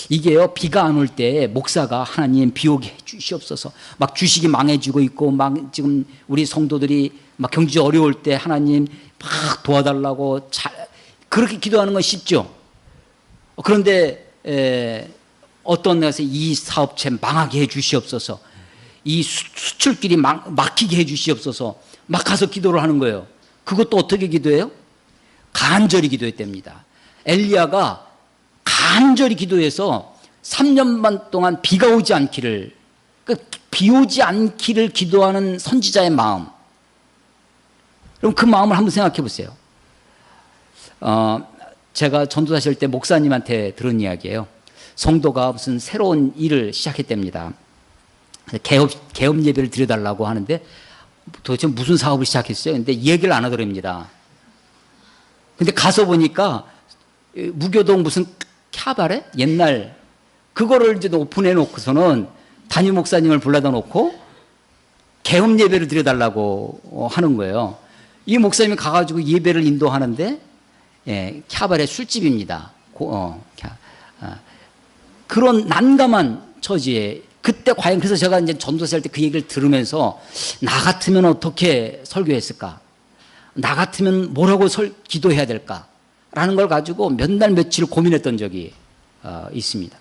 Speaker 1: 이게요, 비가 안 올 때 목사가 하나님 비 오게 해주시옵소서, 막 주식이 망해지고 있고 막 지금 우리 성도들이 막 경제 어려울 때 하나님 막 도와달라고 그렇게 기도하는 건 쉽죠. 그런데 어떤 데서 이 사업체 망하게 해주시옵소서, 이 수출길이 막히게 해주시옵소서, 막 가서 기도를 하는 거예요. 그것도 어떻게 기도해요? 간절히 기도했답니다. 엘리야가 간절히 기도해서 3년 반 동안 비가 오지 않기를, 비 오지 않기를 기도하는 선지자의 마음. 그럼 그 마음을 한번 생각해 보세요. 제가 전도사실 때 목사님한테 들은 이야기예요. 성도가 무슨 새로운 일을 시작했답니다. 개업 예배를 드려달라고 하는데 도대체 무슨 사업을 시작했어요? 근데 얘기를 안 하더랍니다. 근데 가서 보니까 무교동 무슨 캬바레? 옛날 그거를 이제 오픈해 놓고서는 담임 목사님을 불러다 놓고 개업 예배를 드려달라고 하는 거예요. 이 목사님이 가가지고 예배를 인도하는데 캬바레 술집입니다. 그런 난감한 처지에 그때 과연 그래서 제가 이제 전도사 할 때 그 얘기를 들으면서 나 같으면 어떻게 설교했을까? 나 같으면 뭐라고 기도해야 될까? 라는 걸 가지고 몇 날 며칠 고민했던 적이 있습니다.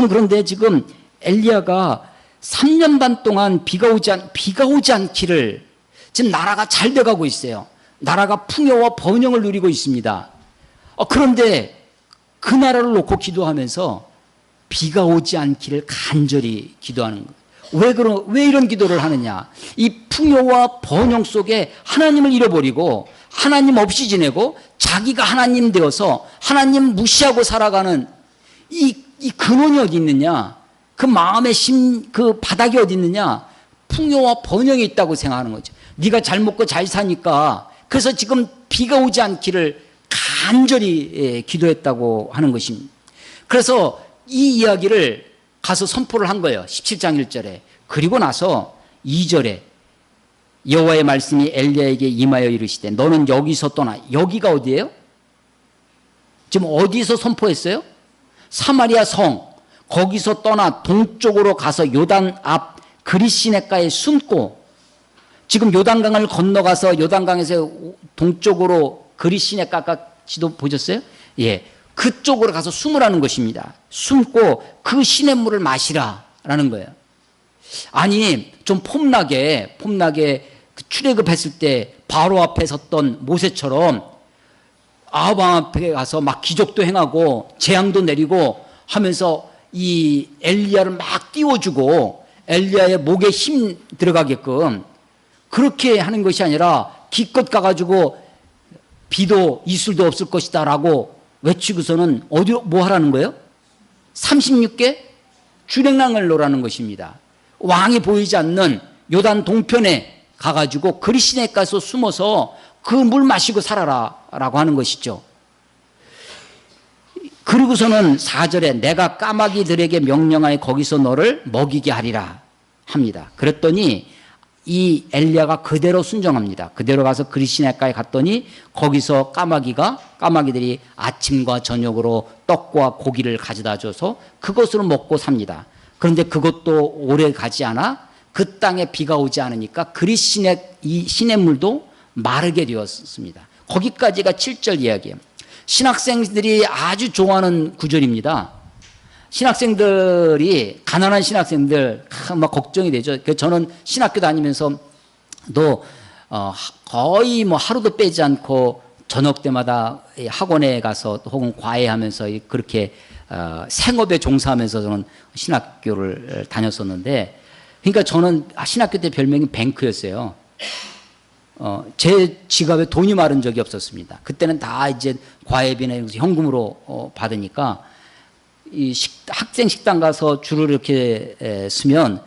Speaker 1: 그런데 지금 엘리야가 3년 반 동안 비가 오지 않기를 지금 나라가 잘 돼가고 있어요. 나라가 풍요와 번영을 누리고 있습니다. 그런데 그 나라를 놓고 기도하면서 비가 오지 않기를 간절히 기도하는 거예요. 왜 이런 기도를 하느냐? 이 풍요와 번영 속에 하나님을 잃어버리고 하나님 없이 지내고 자기가 하나님 되어서 하나님 무시하고 살아가는 이 근원이 어디 있느냐? 그 마음의 그 바닥이 어디 있느냐? 풍요와 번영이 있다고 생각하는 거죠. 네가 잘 먹고 잘 사니까 그래서 지금 비가 오지 않기를 간절히 기도했다고 하는 것입니다. 그래서 이 이야기를 가서 선포를 한 거예요. 17장 1절에. 그리고 나서 2절에 여호와의 말씀이 엘리야에게 임하여 이르시되 너는 여기서 떠나. 여기가 어디예요? 지금 어디서 선포했어요? 사마리아 성. 거기서 떠나 동쪽으로 가서 요단 앞 그리시네가에 숨고 지금 요단강을 건너가서 요단강에서 동쪽으로 그리시네가 지도 보셨어요? 예. 그쪽으로 가서 숨으라는 것입니다. 숨고 그 시냇물을 마시라라는 거예요. 아니 좀 폼나게 출애굽했을 때 바로 앞에 섰던 모세처럼 아합왕 앞에 가서 막 기적도 행하고 재앙도 내리고 하면서 이 엘리야를 막 띄워주고 엘리야의 목에 힘 들어가게끔 그렇게 하는 것이 아니라 기껏 가가지고 비도 이슬도 없을 것이다 라고 외치고서는 어디로 뭐 하라는 거예요? 36개 주랭랑을 놓으라는 것입니다. 왕이 보이지 않는 요단 동편에 가가지고 그리시네가서 숨어서 그 물 마시고 살아라 라고 하는 것이죠. 그리고서는 4절에 내가 까마귀들에게 명령하여 거기서 너를 먹이게 하리라 합니다. 그랬더니 이 엘리야가 그대로 순종합니다. 그대로 가서 그리시네가에 갔더니 거기서 까마귀들이 아침과 저녁으로 떡과 고기를 가져다 줘서 그것으로 먹고 삽니다. 그런데 그것도 오래 가지 않아 그 땅에 비가 오지 않으니까 이 시냇물도 마르게 되었습니다. 거기까지가 7절 이야기예요. 신학생들이 아주 좋아하는 구절입니다. 신학생들이 가난한 신학생들 막 걱정이 되죠. 저는 신학교 다니면서도 거의 뭐 하루도 빼지 않고 저녁 때마다 학원에 가서 혹은 과외하면서 그렇게 생업에 종사하면서 저는 신학교를 다녔었는데, 그러니까 저는 신학교 때 별명이 뱅크였어요. 제 지갑에 돈이 마른 적이 없었습니다. 그때는 다 이제 과외비나 현금으로 받으니까 이 학생 식당 가서 줄을 이렇게 서면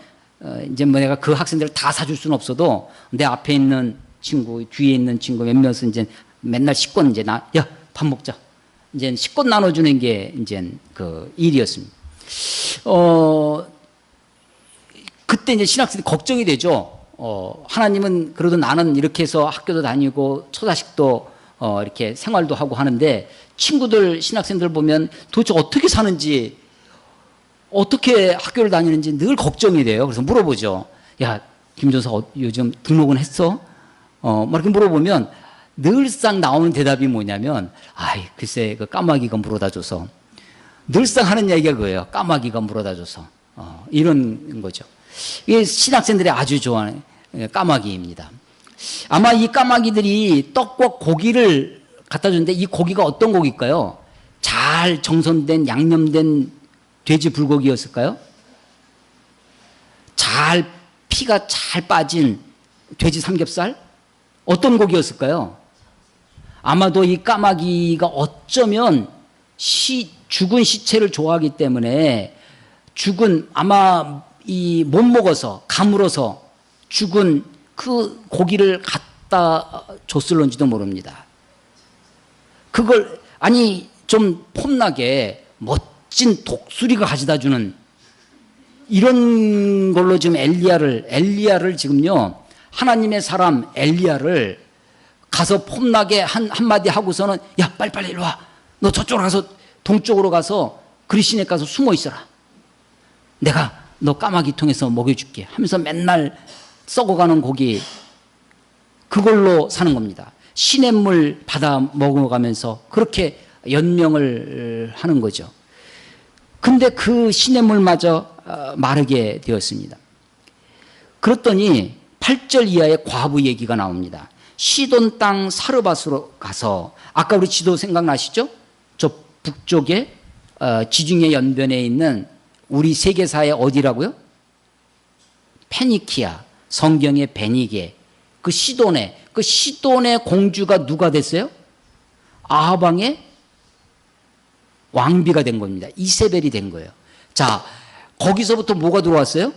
Speaker 1: 이제 뭐 내가 그 학생들을 다 사줄 수는 없어도 내 앞에 있는 친구, 뒤에 있는 친구 몇몇은 이제 맨날 식권 이제 야, 밥 먹자. 이제 식권 나눠주는 게 이제 그 일이었습니다. 그때 이제 신학생들이 걱정이 되죠. 하나님은 그래도 나는 이렇게 해서 학교도 다니고 처자식도 이렇게 생활도 하고 하는데 친구들, 신학생들 보면 도대체 어떻게 사는지, 어떻게 학교를 다니는지 늘 걱정이 돼요. 그래서 물어보죠. 야, 김전사 요즘 등록은 했어? 막 이렇게 물어보면 늘상 나오는 대답이 뭐냐면, 아이, 글쎄, 그 까마귀가 물어다 줘서. 늘상 하는 얘기가 그거예요. 까마귀가 물어다 줘서. 이런 거죠. 이게 신학생들이 아주 좋아하는 까마귀입니다. 아마 이 까마귀들이 떡과 고기를 갖다 주는데 이 고기가 어떤 고기일까요? 잘 정선된 양념된 돼지 불고기였을까요? 피가 잘 빠진 돼지 삼겹살? 어떤 고기였을까요? 아마도 이 까마귀가 어쩌면 죽은 시체를 좋아하기 때문에 아마 못 먹어서 가물어서 죽은 그 고기를 갖다 줬을런지도 모릅니다. 그걸 좀 폼나게 멋진 독수리가 가져다 주는 이런 걸로 지금 엘리야를 지금요 하나님의 사람 엘리야를 가서 폼나게 한마디 하고서는 야 빨리빨리 일로 와. 너 저쪽으로 가서 동쪽으로 가서 그리시네 가서 숨어 있어라. 내가 너 까마귀 통해서 먹여줄게 하면서 맨날 썩어가는 고기 그걸로 사는 겁니다. 시냇물 받아 먹어가면서 그렇게 연명을 하는 거죠. 근데 그 시냇물마저 마르게 되었습니다. 그랬더니 8절 이하의 과부 얘기가 나옵니다. 시돈 땅 사르밧으로 가서 아까 우리 지도 생각나시죠? 저 북쪽에 지중해 연변에 있는 우리 세계사의 어디라고요? 페니키아, 성경의 베니게, 그 시돈의 공주가 누가 됐어요? 아합 왕의 왕비가 된 겁니다. 이세벨이 된 거예요. 자, 거기서부터 뭐가 들어왔어요?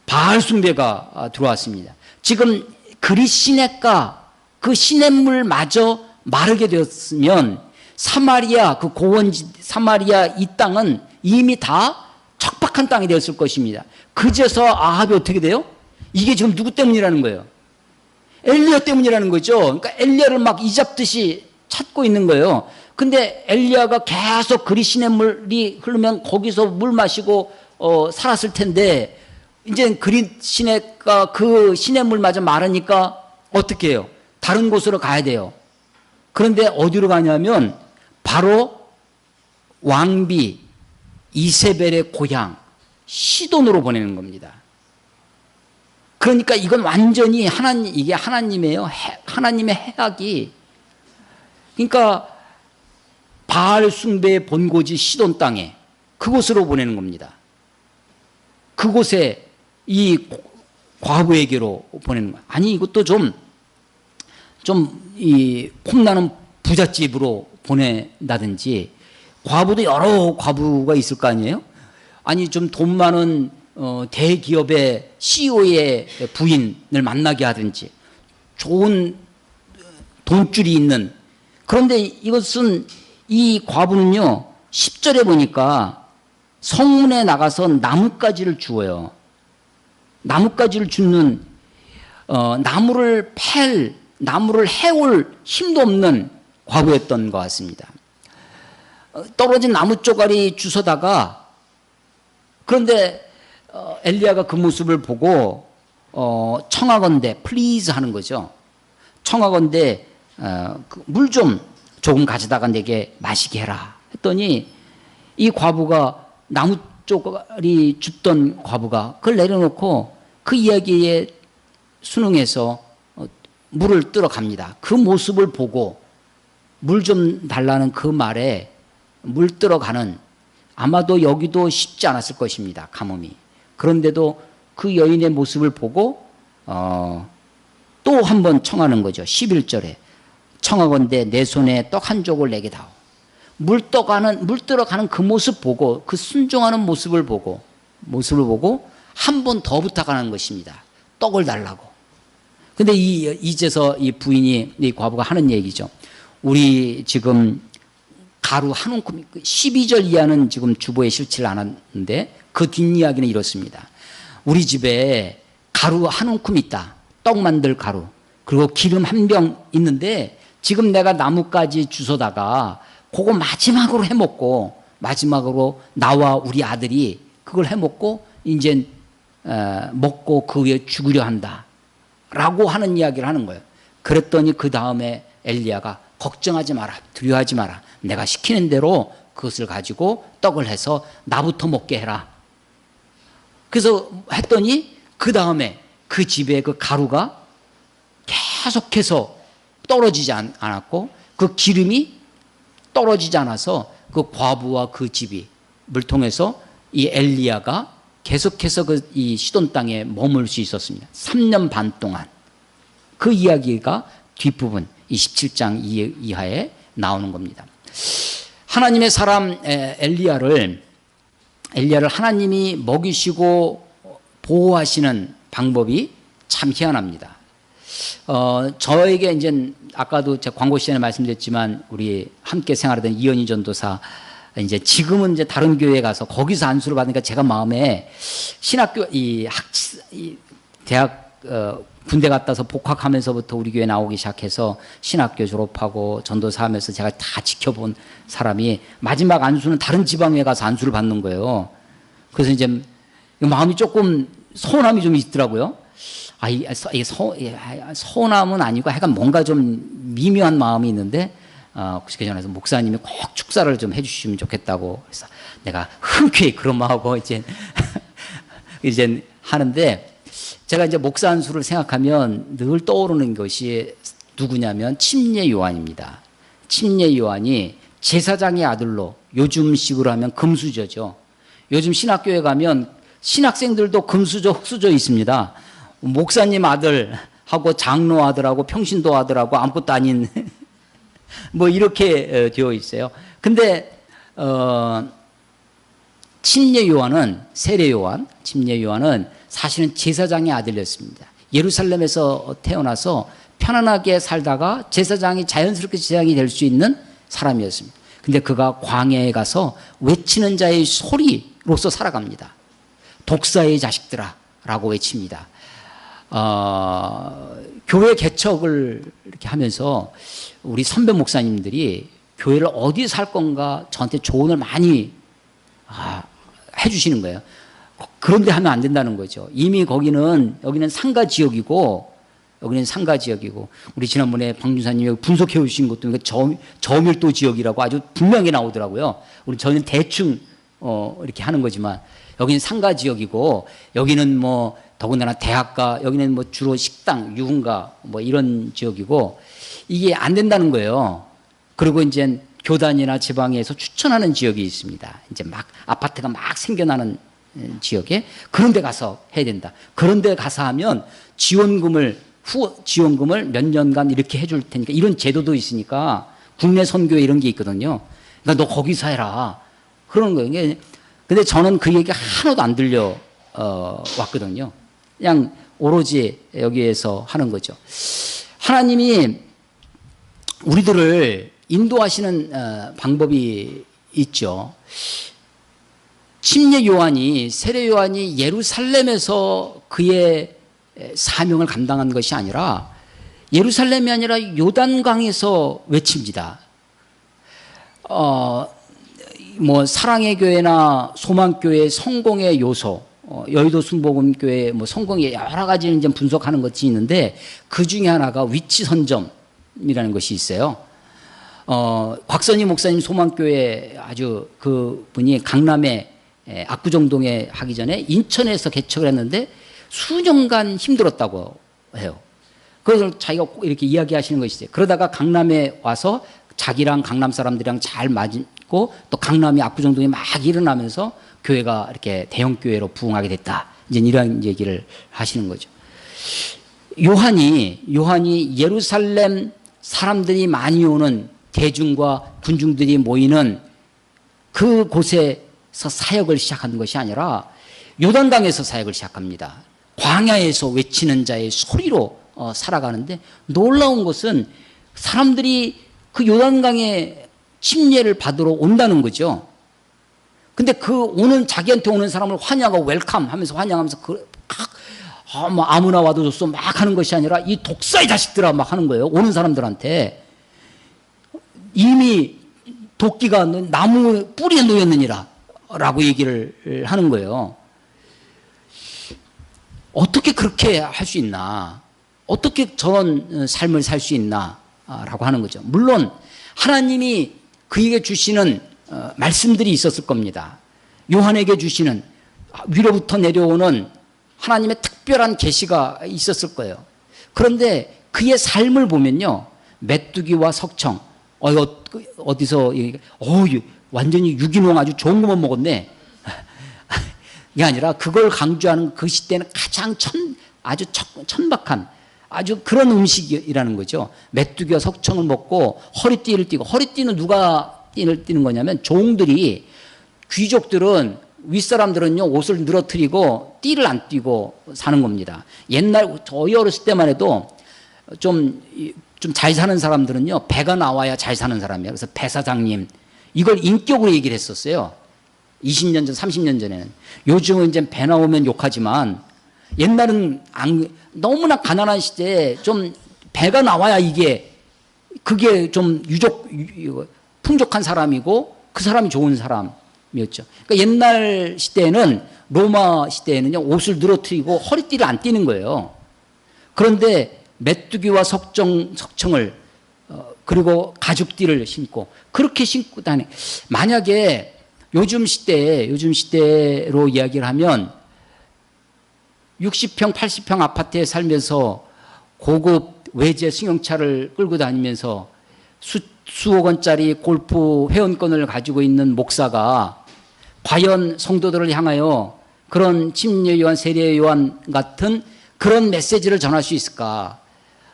Speaker 1: 바알 숭배가 들어왔습니다. 지금 그리시네가 그 시냇물마저 마르게 되었으면 사마리아 그 고원지 사마리아 이 땅은 이미 다 척박한 땅이 되었을 것입니다. 그제서 아합이 어떻게 돼요? 이게 지금 누구 때문이라는 거예요? 엘리야 때문이라는 거죠. 그러니까 엘리야를 막 이잡듯이 찾고 있는 거예요. 근데 엘리야가 계속 그리시냇물이 흐르면 거기서 물 마시고 살았을 텐데 이제 그리시네가 그 시냇물마저 마르니까 어떻게 해요? 다른 곳으로 가야 돼요. 그런데 어디로 가냐면 바로 왕비 이세벨의 고향 시돈으로 보내는 겁니다. 그러니까 이건 완전히 이게 하나님이에요. 하나님의 해악이. 그러니까 바알 숭배의 본고지 시돈 땅에 그곳으로 보내는 겁니다. 그곳에 이 과부에게로 보내는 거예요. 아니 이것도 이 폼나는 부잣집으로 보낸다든지 과부도 여러 과부가 있을 거 아니에요? 아니 좀 돈 많은 대기업의 CEO의 부인을 만나게 하든지 좋은 돈줄이 있는 그런데 이것은 이 과부는요 10절에 보니까 성문에 나가서 나뭇가지를 주어요. 나뭇가지를 줍는 나무를 해올 힘도 없는 과부였던 것 같습니다. 떨어진 나무 쪼가리 주워다가 그런데 엘리야가 그 모습을 보고 청하건대 플리즈 하는 거죠. 청하건대 물 좀 조금 가져다가 내게 마시게 해라 했더니 이 과부가 나무 쪼가리 줍던 과부가 그걸 내려놓고 그 이야기에 순응해서 물을 뜨러 갑니다. 그 모습을 보고 물 좀 달라는 그 말에 물 뜨러 가는 아마도 여기도 쉽지 않았을 것입니다. 가뭄이. 그런데도 그 여인의 모습을 보고 또 한 번 청하는 거죠. 11절에 청하건대 내 손에 떡 한 족을 내게 다오. 물 뜨러 가는 그 모습 보고 그 순종하는 모습을 보고 한 번 더 부탁하는 것입니다. 떡을 달라고. 근데 이제서 이 부인이 이 과부가 하는 얘기죠. 우리 지금 가루 한 움큼 12절 이하는 지금 주보에 실지를 않았는데 그 뒷이야기는 이렇습니다. 우리 집에 가루 한 움큼 있다. 떡 만들 가루. 그리고 기름 한 병 있는데 지금 내가 나뭇가지 주워다가 그거 마지막으로 해먹고 마지막으로 나와 우리 아들이 그걸 해먹고 이제 먹고 그 위에 죽으려 한다. 라고 하는 이야기를 하는 거예요. 그랬더니 그 다음에 엘리야가 걱정하지 마라. 두려워하지 마라. 내가 시키는 대로 그것을 가지고 떡을 해서 나부터 먹게 해라. 그래서 했더니 그 다음에 그 집에 그 가루가 계속해서 떨어지지 않았고 그 기름이 떨어지지 않아서 그 과부와 그 집이 물통해서 이 엘리야가 계속해서 이 시돈 땅에 머물 수 있었습니다. 3년 반 동안. 그 이야기가 뒷부분 27장 이하에 나오는 겁니다. 하나님의 사람 엘리야를 하나님이 먹이시고 보호하시는 방법이 참 희한합니다. 저에게 이제 아까도 제가 광고 시간에 말씀드렸지만 우리 함께 생활하던 이현희 전도사 이제 지금은 이제 다른 교회에 가서 거기서 안수를 받으니까 제가 마음에 신학교 대학 군대 갔다서 복학하면서부터 우리 교회 나오기 시작해서 신학교 졸업하고 전도사하면서 제가 다 지켜본 사람이 마지막 안수는 다른 지방에 가서 안수를 받는 거예요. 그래서 이제 마음이 조금 서운함이 좀 있더라고요. 서운함은 아니고 하여간 뭔가 좀 미묘한 마음이 있는데 그 전에서 목사님이 꼭 축사를 좀 해주시면 좋겠다고 그래서 내가 흔쾌히 그런 마음하고 이제 이제 하는데 제가 이제 목사 안수를 생각하면 늘 떠오르는 것이 누구냐면 침례 요한입니다. 침례 요한이 제사장의 아들로 요즘식으로 하면 금수저죠. 요즘 신학교에 가면 신학생들도 금수저, 흑수저 있습니다. 목사님 아들하고 장로 아들하고 평신도 아들하고 아무것도 아닌 뭐 이렇게 되어 있어요. 근데 침례 요한은 세례 요한, 침례 요한은 사실은 제사장의 아들이었습니다. 예루살렘에서 태어나서 편안하게 살다가 제사장이 자연스럽게 제사장이 될 수 있는 사람이었습니다. 근데 그가 광야에 가서 외치는 자의 소리로서 살아갑니다. 독사의 자식들아 라고 외칩니다. 교회 개척을 이렇게 하면서 우리 선배 목사님들이 교회를 어디에 살 건가 저한테 조언을 많이 해주시는 거예요. 그런데 하면 안 된다는 거죠. 이미 여기는 상가 지역이고, 우리 지난번에 방준사님이 분석해 오신 것도 저밀도 지역이라고 아주 분명히 나오더라고요. 저희는 대충 이렇게 하는 거지만 여기는 상가 지역이고, 여기는 뭐 더군다나 대학가, 여기는 뭐 주로 식당, 유흥가 뭐 이런 지역이고, 이게 안 된다는 거예요. 그리고 이제 교단이나 지방에서 추천하는 지역이 있습니다. 이제 막 아파트가 막 생겨나는 지역에 그런 데 가서 해야 된다. 그런 데 가서 하면 지원금을 몇 년간 이렇게 해줄 테니까 이런 제도도 있으니까 국내 선교회 이런 게 있거든요. 그러니까 너 거기서 해라. 그러는 거예요. 근데 저는 그 얘기 하나도 안 들려 왔거든요. 그냥 오로지 여기에서 하는 거죠. 하나님이 우리들을 인도하시는 방법이 있죠. 침례 요한이, 세례 요한이 예루살렘에서 그의 사명을 감당한 것이 아니라 예루살렘이 아니라 요단강에서 외칩니다. 뭐 사랑의 교회나 소망교회 성공의 요소, 여의도 순복음교회 뭐 성공의 여러 가지를 이제 분석하는 것이 있는데 그 중에 하나가 위치 선점이라는 것이 있어요. 곽선희 목사님 소망교회 아주 그 분이 강남에 압구정동에 하기 전에 인천에서 개척을 했는데 수년간 힘들었다고 해요. 그래서 자기가 꼭 이렇게 이야기하시는 것이 있어요. 그러다가 강남에 와서 자기랑 강남 사람들이랑 잘 맞고 또 강남이 압구정동이 막 일어나면서 교회가 이렇게 대형 교회로 부흥하게 됐다. 이제 이런 얘기를 하시는 거죠. 요한이 예루살렘 사람들이 많이 오는 대중과 군중들이 모이는 그 곳에서 사역을 시작한 것이 아니라 요단강에서 사역을 시작합니다. 광야에서 외치는 자의 소리로 살아가는데 놀라운 것은 사람들이 그 요단강에 침례를 받으러 온다는 거죠. 근데 자기한테 오는 사람을 환영하고 웰컴 하면서 환영하면서 뭐 아무나 와도 좋소 막 하는 것이 아니라 이 독사의 자식들아 막 하는 거예요. 오는 사람들한테. 이미 도끼가 나무 뿌리에 놓였느니라 라고 얘기를 하는 거예요. 어떻게 그렇게 할 수 있나? 어떻게 저런 삶을 살 수 있나? 라고 하는 거죠. 물론 하나님이 그에게 주시는 말씀들이 있었을 겁니다. 요한에게 주시는 위로부터 내려오는 하나님의 특별한 계시가 있었을 거예요. 그런데 그의 삶을 보면요. 메뚜기와 석청, 어디서 완전히 유기농 아주 좋은 것만 먹었네. 이게 아니라 그걸 강조하는 그 시대는 가장 아주 천박한 아주 그런 음식이라는 거죠. 메뚜기와 석청을 먹고 허리띠를 띠고, 허리띠는 누가 띠를 띠는 거냐면 종들이, 귀족들은 윗사람들은요 옷을 늘어뜨리고 띠를 안 띠고 사는 겁니다. 옛날 저희 어렸을 때만 해도 좀 잘 사는 사람들은요 배가 나와야 잘 사는 사람이에요. 그래서 배사장님 이걸 인격으로 얘기를 했었어요. 20년 전, 30년 전에는. 요즘은 이제 배 나오면 욕하지만 옛날은 너무나 가난한 시대에 좀 배가 나와야 그게 좀 풍족한 사람이고 그 사람이 좋은 사람이었죠. 그러니까 옛날 시대에는 로마 시대에는요, 옷을 늘어뜨리고 허리띠를 안 띠는 거예요. 그런데 메뚜기와 석청을 그리고 가죽띠를 신고 그렇게 신고 다니. 만약에 요즘 시대로 이야기를 하면 60평, 80평 아파트에 살면서 고급 외제 승용차를 끌고 다니면서 수억 원짜리 골프 회원권을 가지고 있는 목사가 과연 성도들을 향하여 그런 침례요한, 세례요한 같은 그런 메시지를 전할 수 있을까?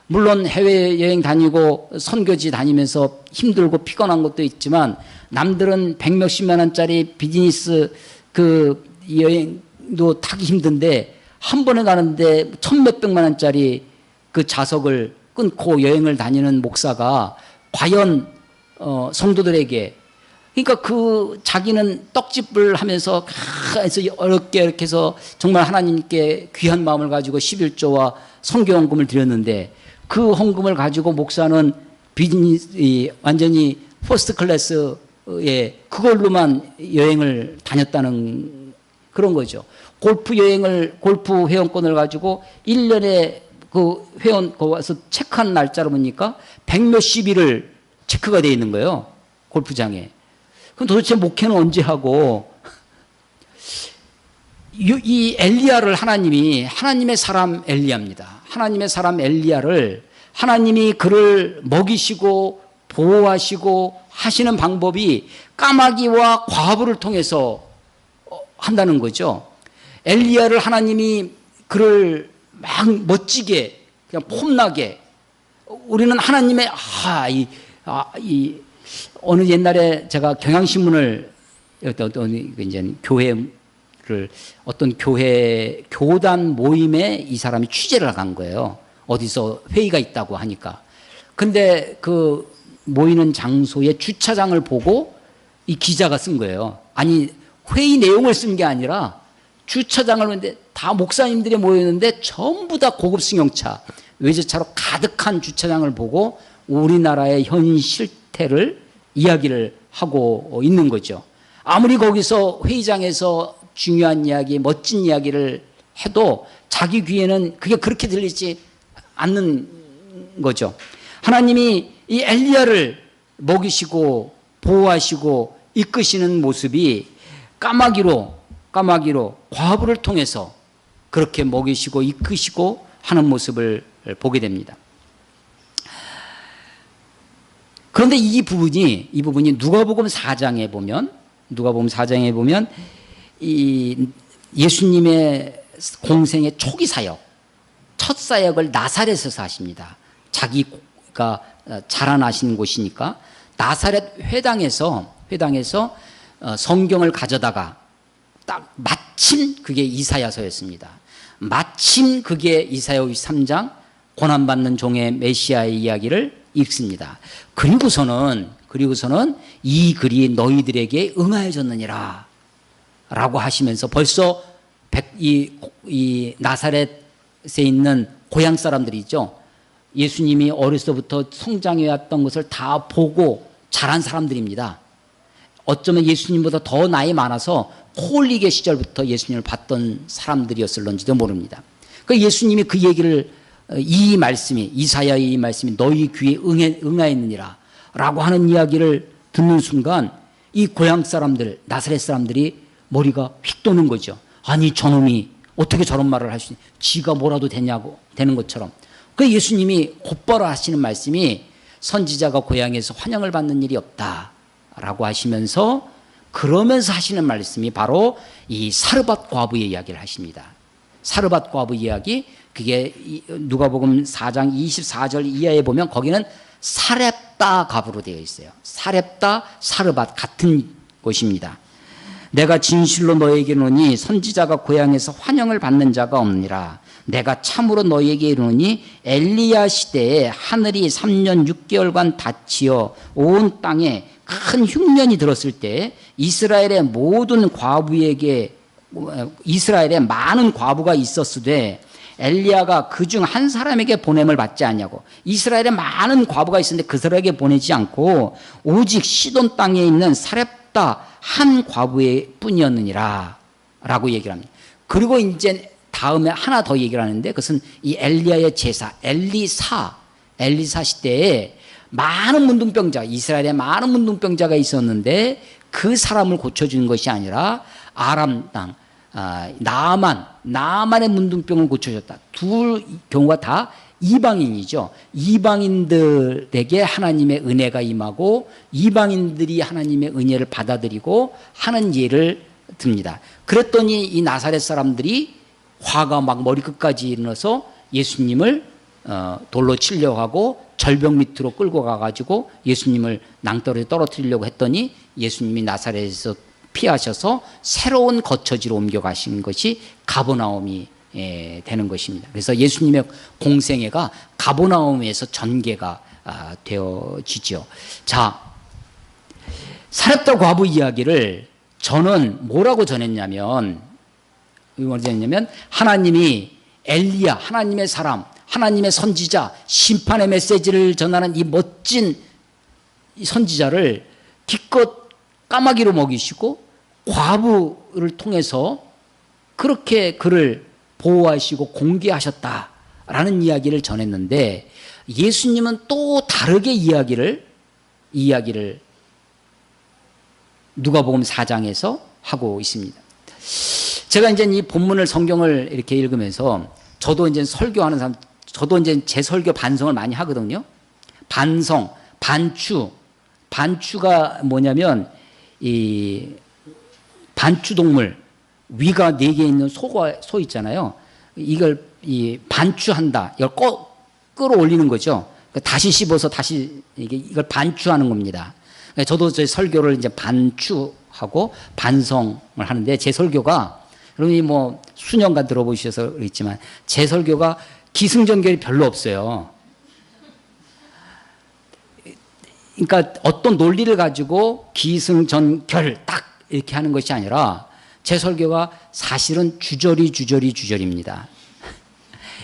Speaker 1: 물론 해외여행 다니고 선교지 다니면서 힘들고 피곤한 것도 있지만 남들은 100몇십만 원짜리 비즈니스 그 여행도 타기 힘든데 한 번에 가는데 1000몇백만 원짜리 그 좌석을 끊고 여행을 다니는 목사가 과연 성도들에게, 그러니까 그 자기는 떡집을 하면서 어렵게 이렇게 해서 정말 하나님께 귀한 마음을 가지고 11조와 선교헌금을 드렸는데 그 헌금을 가지고 목사는 비즈니스 완전히 퍼스트 클래스에 그걸로만 여행을 다녔다는 그런 거죠. 골프 회원권을 가지고 1년에 그 회원 와서 체크한 날짜로 보니까 100몇십 일을 체크가 되어 있는 거예요. 골프장에. 그럼 도대체 목회는 언제 하고? 이 엘리야를 하나님의 사람 엘리야입니다. 하나님의 사람 엘리야를 하나님이 그를 먹이시고 보호하시고 하시는 방법이 까마귀와 과부를 통해서 한다는 거죠. 엘리야를 하나님이 그를 막 멋지게 그냥 폼나게, 우리는 하나님의 어느 옛날에 제가 경향신문을 어떤 교단 모임에 이 사람이 취재를 간 거예요. 어디서 회의가 있다고 하니까. 근데 그 모이는 장소의 주차장을 보고 이 기자가 쓴 거예요. 아니, 회의 내용을 쓴 게 아니라 주차장을 보는데 다 목사님들이 모였는데 전부 다 고급 승용차, 외제차로 가득한 주차장을 보고 우리나라의 현 실태를 이야기를 하고 있는 거죠. 아무리 거기서 회의장에서 중요한 이야기, 멋진 이야기를 해도 자기 귀에는 그게 그렇게 들리지 않는 거죠. 하나님이 이 엘리야를 먹이시고 보호하시고 이끄시는 모습이 까마귀로 과부를 통해서 그렇게 먹이시고 이끄시고 하는 모습을 보게 됩니다. 그런데 이 부분이 누가복음 4장에 보면 이 예수님의 공생의 초기 사역, 첫 사역을 나사렛에서 하십니다. 자기가 자라나신 곳이니까 나사렛 회당에서 성경을 가져다가 딱 마침 그게 이사야서였습니다. 마침 그게 이사야 53장 고난받는 종의 메시아의 이야기를 읽습니다. 그리고서는 이 글이 너희들에게 응하여졌느니라 라고 하시면서 벌써 이 나사렛에 있는 고향 사람들이 있죠. 예수님이 어렸을 때부터 성장해 왔던 것을 다 보고 자란 사람들입니다. 어쩌면 예수님보다 더 나이 많아서 홀리게 시절부터 예수님을 봤던 사람들이었을런지도 모릅니다. 그 예수님이 그 얘기를 이사야의 이 말씀이 너희 귀에 응하였느니라 라고 하는 이야기를 듣는 순간 이 고향 사람들, 나사렛 사람들이 머리가 휙 도는 거죠. 아니 저놈이 어떻게 저런 말을 할 수 있냐, 지가 뭐라도 되는 것처럼. 그 예수님이 곧바로 하시는 말씀이 선지자가 고향에서 환영을 받는 일이 없다 라고 하시면서, 그러면서 하시는 말씀이 바로 이 사르밧 과부의 이야기를 하십니다. 사르밧 과부 이야기, 그게 누가복음 4장 24절 이하에 보면 거기는 사렙다 과부로 되어 있어요. 사렙다, 사르밧 같은 곳입니다. 내가 진실로 너에게 이르노니 선지자가 고향에서 환영을 받는 자가 없느니라. 내가 참으로 너에게 이르노니 엘리야 시대에 하늘이 3년 6개월간 닫히어 온 땅에 큰 흉년이 들었을 때 이스라엘의 많은 과부가 있었으되 엘리야가 그중 한 사람에게 보냄을 받지 않냐고. 이스라엘에 많은 과부가 있었는데 그 사람에게 보내지 않고 오직 시돈 땅에 있는 사렙다 한 과부의 뿐이었느니라 라고 얘기를 합니다. 그리고 이제 다음에 하나 더 얘기를 하는데 그것은 이 엘리야의 제사 엘리사 시대에 많은 문둥병자, 이스라엘에 많은 문둥병자가 있었는데 그 사람을 고쳐주는 것이 아니라 아람 땅 나만의 문둥병을 고쳐줬다. 둘 경우가 다 이방인이죠. 이방인들에게 하나님의 은혜가 임하고 이방인들이 하나님의 은혜를 받아들이고 하는 예를 듭니다. 그랬더니 이 나사렛 사람들이 화가 막 머리끝까지 일어나서 예수님을 돌로 치려고 하고 절벽 밑으로 끌고 가가지고 예수님을 낭떠러지 떨어뜨리려고 했더니 예수님이 나사렛에서 피하셔서 새로운 거처지로 옮겨가신 것이 가버나움이 되는 것입니다. 그래서 예수님의 공생애가 가버나움에서 전개가 되어지죠. 자, 사렙다 과부 이야기를 저는 뭐라고 전했냐면 하나님이 엘리야, 하나님의 사람, 하나님의 선지자, 심판의 메시지를 전하는 이 멋진 선지자를 기껏 까마귀로 먹이시고 과부를 통해서 그렇게 그를 보호하시고 공개하셨다라는 이야기를 전했는데 예수님은 또 다르게 이야기를 누가복음 4장에서 하고 있습니다. 제가 이제 이 본문을 성경을 이렇게 읽으면서 저도 이제 설교하는 사람, 저도 이제 제 설교 반성을 많이 하거든요. 반추가 뭐냐면 이 반추동물 위가 4개 있는 소 있잖아요. 이걸 반추한다. 이걸 끌어올리는 거죠. 다시 씹어서 다시 이걸 반추하는 겁니다. 저도 제 설교를 이제 반추하고 반성을 하는데 제 설교가 여러분이 뭐 수년간 들어보셔서 그렇지만 제 설교가 기승전결이 별로 없어요. 그러니까 어떤 논리를 가지고 기승전결 딱 이렇게 하는 것이 아니라 제 설교가 사실은 주저리입니다.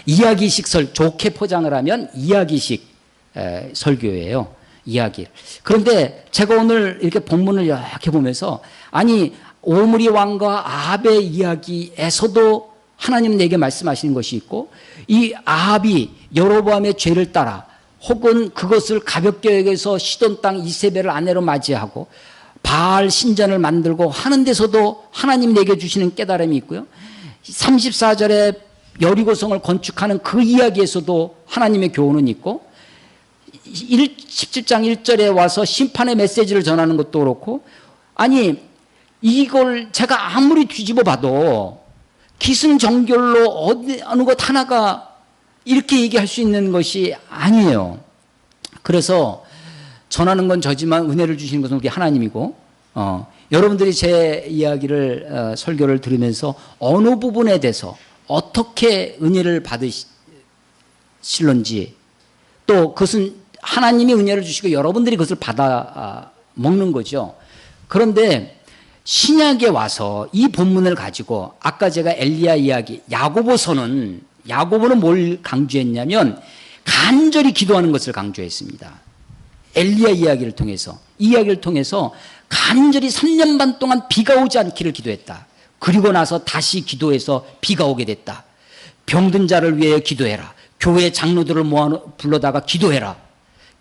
Speaker 1: 이야기식 좋게 포장을 하면 이야기식 설교예요. 이야기. 그런데 제가 오늘 이렇게 본문을 이렇게 보면서 아니 오므리 왕과 아합의 이야기에서도 하나님은 내게 말씀하시는 것이 있고 이 아합이 여로보암의 죄를 따라 혹은 그것을 가볍게 여겨서 시돈 땅 이세벨을 아내로 맞이하고 바알 신전을 만들고 하는 데서도 하나님 내게 주시는 깨달음이 있고요. 34절에 여리고성을 건축하는 그 이야기에서도 하나님의 교훈은 있고 17장 1절에 와서 심판의 메시지를 전하는 것도 그렇고 아니 이걸 제가 아무리 뒤집어 봐도 기승전결로 어느 것 하나가 이렇게 얘기할 수 있는 것이 아니에요. 그래서 전하는 건 저지만 은혜를 주시는 것은 우리 하나님이고 여러분들이 제 이야기를 설교를 들으면서 어느 부분에 대해서 어떻게 은혜를 받으실런지 또 그것은 하나님이 은혜를 주시고 여러분들이 그것을 받아 먹는 거죠. 그런데 신약에 와서 이 본문을 가지고 아까 제가 엘리야 이야기 야고보는 뭘 강조했냐면 간절히 기도하는 것을 강조했습니다. 엘리야 이야기를 통해서 이 이야기를 통해서 간절히 3년 반 동안 비가 오지 않기를 기도했다. 그리고 나서 다시 기도해서 비가 오게 됐다. 병든 자를 위하여 기도해라. 교회 장로들을 불러다가 기도해라.